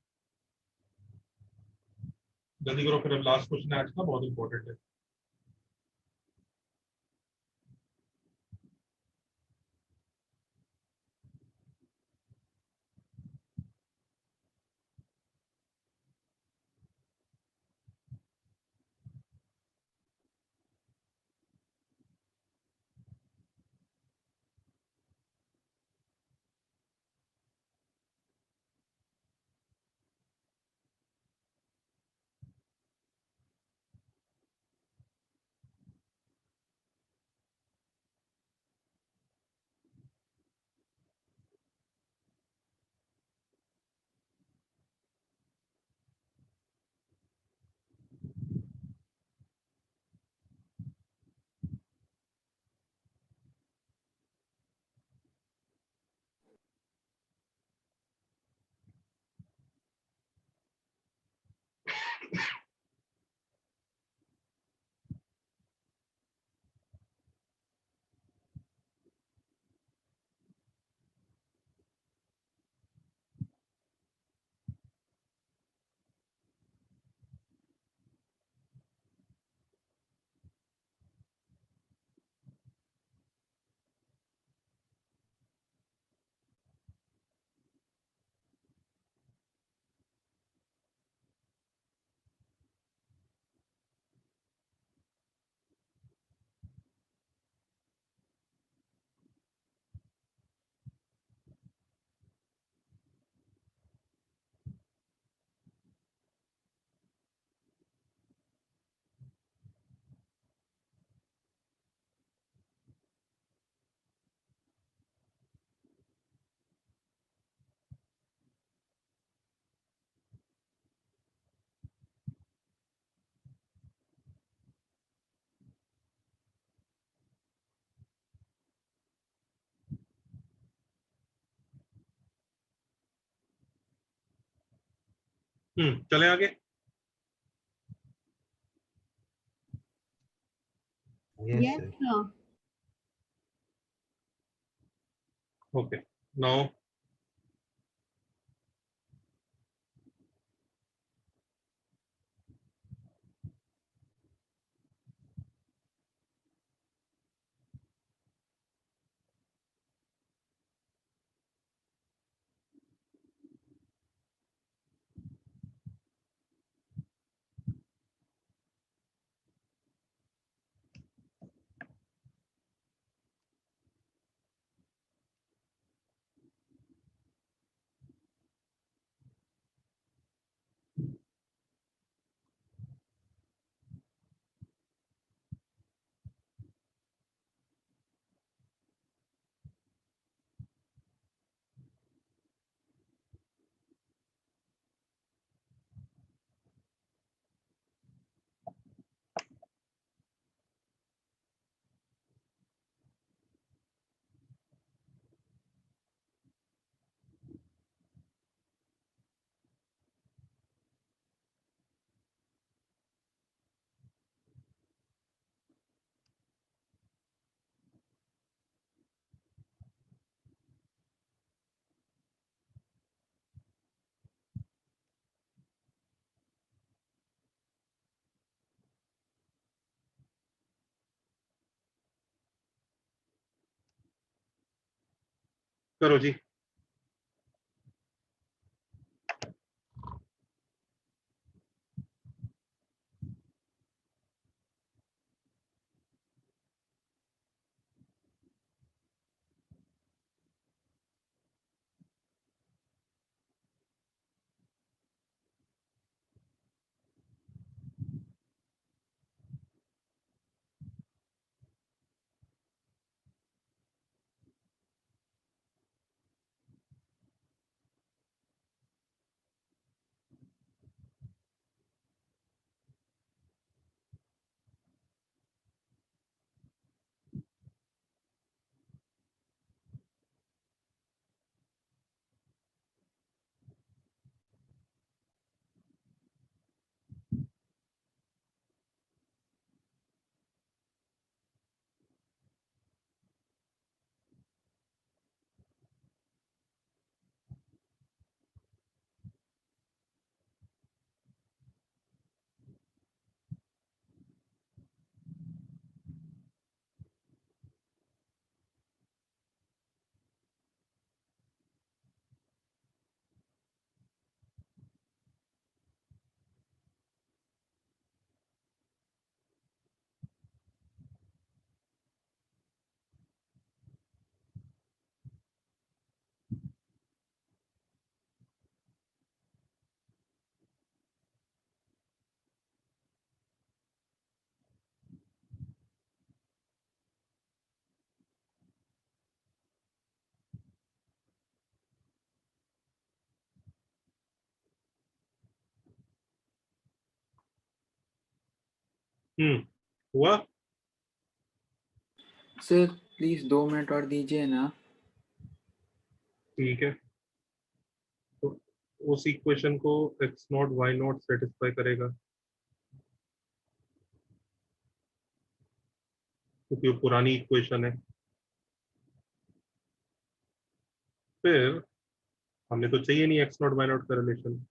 जल्दी करो, फिर अब लास्ट क्वेश्चन आज का बहुत इंपॉर्टेंट है। चले आगे। Yes, sir. Okay, now करो जी। हुआ सर प्लीज 2 मिनट और दीजिए ना। ठीक है, तो उस इक्वेशन को x not y not satisfy करेगा, क्योंकि वो पुरानी इक्वेशन है। फिर हमें तो चाहिए नहीं x नॉट y नॉट का रिलेशन,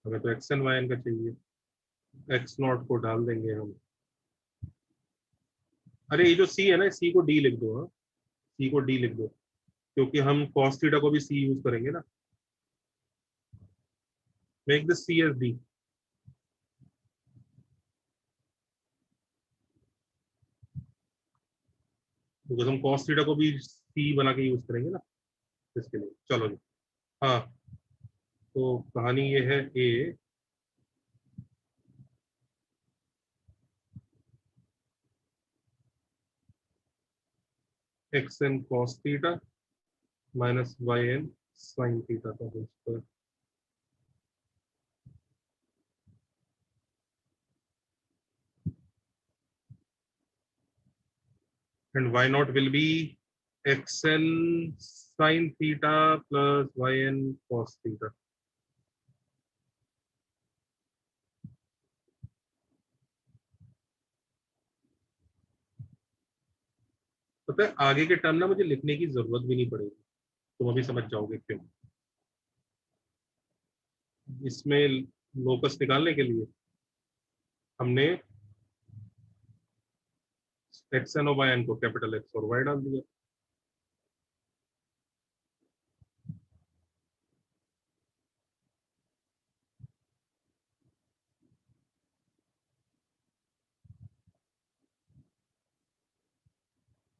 हमें तो x एंड y एन का चाहिए। x नॉट को डाल देंगे हम। अरे ये जो c है ना, c को d लिख दो। हाँ, c को d लिख दो, क्योंकि हम cos थीटा को भी c यूज करेंगे ना। Make this c as d। Because हम cos थीटा को भी c बना के यूज करेंगे ना इसके लिए। चलो जी। हाँ, तो कहानी ये है a xn cos theta minus yn sin थीटा का whole square. and y naught will be xn sin theta plus yn cos theta। पता है आगे के टर्म ना मुझे लिखने की जरूरत भी नहीं पड़ेगी, तुम अभी समझ जाओगे क्यों। इसमें लोकस निकालने के लिए हमने एक्स एन और वाई एन को कैपिटल एक्स और वाई डाल दिया।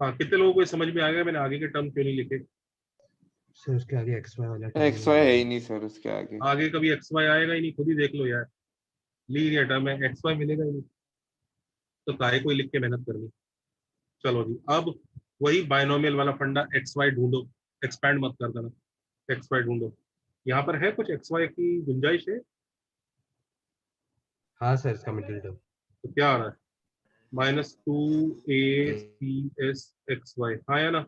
हाँ, कितने लोगों को ये समझ में आ गया मैंने आगे के टर्म क्यों नहीं लिखे? सर उसके आगे एक्स वाई वाला एक्स वाई है ही नहीं सर उसके आगे। आगे कभी एक्स वाई आएगा ही नहीं, खुद ही देख लो यार, लीनियर टर्म है, एक्स वाई मिलेगा ही नहीं, तो काहे कोई लिख के मेहनत करनी। चलो जी, अब वही बायनोमियल वाला फंडा, एक्स वाई ढूंढो, एक्सपैंड मत कर देना, एक्स वाई ढूंढो। यहाँ पर है कुछ एक्स वाई की गुंजाइश है? हाँ सर इसका मिडिल टर्म तो क्या आ रहा है? -2ac(s)(xy), हाँ या ना?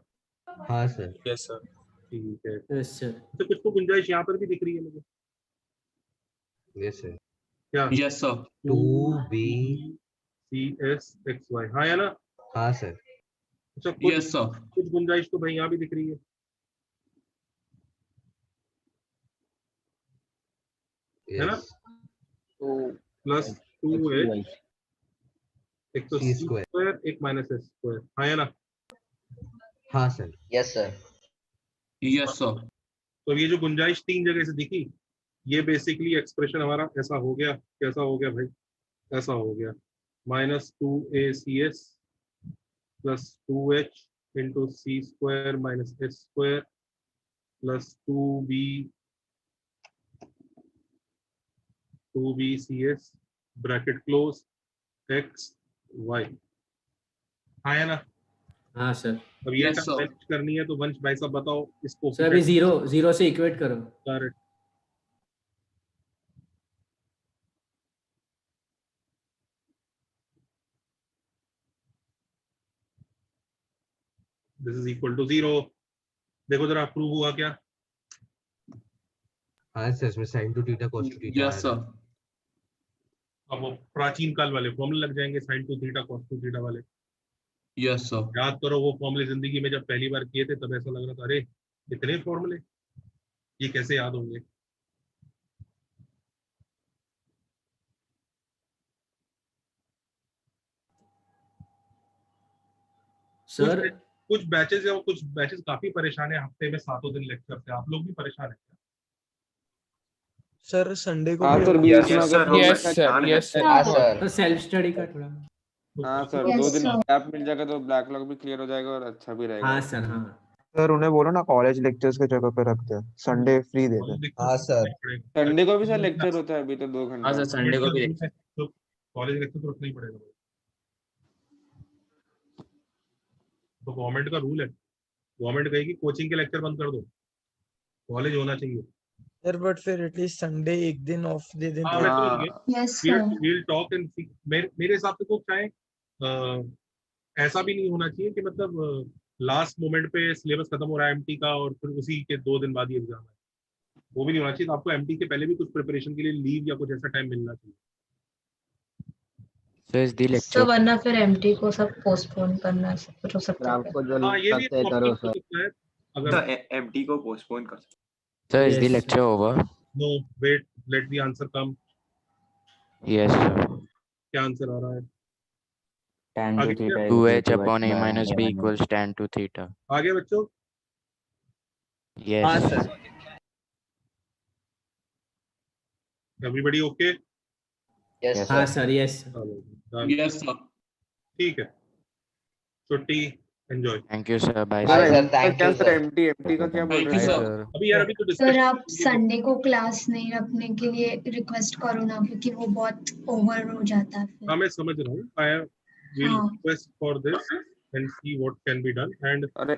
हाँ सर। Yes sir. ठीक है, यस सर। तो कुछ तो गुंजाइश यहाँ पर भी दिख रही है मुझे। Yes sir. क्या? Yes sir. 2bcs(xy), हाँ या ना? हाँ सर। अच्छा, कुछ यस सर। कुछ गुंजाइश तो भाई यहाँ भी दिख रही है। है ना? तो प्लस 2h, एक तो C c स्क्वायर, स्क्वायर, एक माइनस s स्क्वायर, हाँ या ना? हाँ sir. Yes sir. Yes sir. तो ये जो गुंजाइश 3 जगह से दिखी, ये बेसिकली एक्सप्रेशन हमारा ऐसा हो गया। कैसा हो गया भाई? ऐसा हो गया -2acs plus 2h into C square minus S square plus 2bcs bracket close x y, हाँ या ना? हाँ सर। अब ये Yes, sir. मैनेज करनी है तो वंश भाई साहब बताओ इसको। सर अभी जीरो से इक्वेट करो। Correct. This is equal to 0। देखो जरा प्रूव हुआ क्या? हाँ सर इसमें sin 2 theta cos 2 theta. Yes sir. अब वो प्राचीन काल वाले फॉर्मूले लग जाएंगे, sin 2 थीटा cos 2 थीटा वाले। Yes sir. याद करो वो फॉर्मूले जिंदगी में जब पहली बार किए थे तब ऐसा लग रहा था, अरे इतने फॉर्मूले, ये कैसे याद होंगे? सर कुछ बैचेस या कुछ बैचेस काफी परेशान है, हफ्ते में 7 दिन लेक्चर से। आप लोग भी परेशान है क्या? सर संडे को हाँ भी सर होगा। बीच में Yes, अगर sir, yes sir. Yes sir. हाँ सर। तो सेल्फ स्टडी का थोड़ा। हाँ सर Yes, 2 दिन sir. गैप मिल जाएगा तो बैकलॉग भी क्लियर हो जाएगा और अच्छा भी रहेगा। हाँ सर। हाँ सर उन्हें बोलो ना कॉलेज लेक्चर्स के जगह पे रखते हैं, संडे फ्री दे दे। हाँ सर। संडे को भी सर लेक्चर होता है अभी तो 2 हाँ सर घंटा। संडे को भी तो कॉलेज लेक्चर तो रखना ही पड़ेगा। तो गवर्नमेंट का रूल है, गवर्नमेंट कहेगी कोचिंग के लेक्चर बंद कर दो, कॉलेज होना चाहिए। सर बट फिर एटलीस्ट संडे एक दिन ऑफ दे दें हाँ, तो। मैं समझ गया। Yes, sir. We'll talk and see. मेरे हिसाब से तो चाहे ऐसा भी नहीं होना चाहिए कि मतलब लास्ट मोमेंट पे सिलेबस खत्म हो रहा है एमटी का और फिर उसी के 2 दिन बाद ही एग्जाम है, वो भी नहीं होना चाहिए। तो आपको एमटी के पहले भी कुछ प्रिपरेशन के लिए लीव या कुछ ऐसा टाइम मिलना चाहिए। So is the sir lecture वरना फिर एमटी को सब पोस्टपोन करना सब कुछ हो सकता है। आपको जो हाँ, ये भी लगता है करो हो सर। सकता है अगर तो एमटी को पोस्टपोन कर सकते। so is the Yes. lecture over? No wait let the answer come. Yes sir. क्या आंसर आ रहा है? tan आगे 2 theta is 2h equal to upon a x by minus b a minus equals tan 2 theta. आगे बच्चों Yes. हाँ sir. Everybody okay? Yes Yes, हाँ sir. Sir. Yes yes sir. ठीक है, छुट्टी, enjoy. Thank you sir. Bye bye sir. Sir, thank क्या you sir sir. MT का क्या बोल Thank रहे you, हैं? sir. अभी यार अभी तो सर डिस्कशन आप संडे को क्लास नहीं रखने के लिए रिक्वेस्ट करो ना, क्योंकि वो बहुत ओवर हो जाता है हाँ फिर। मैं समझ रहा हूँ। आई विल हाँ। Request for this and see what can be done and अरे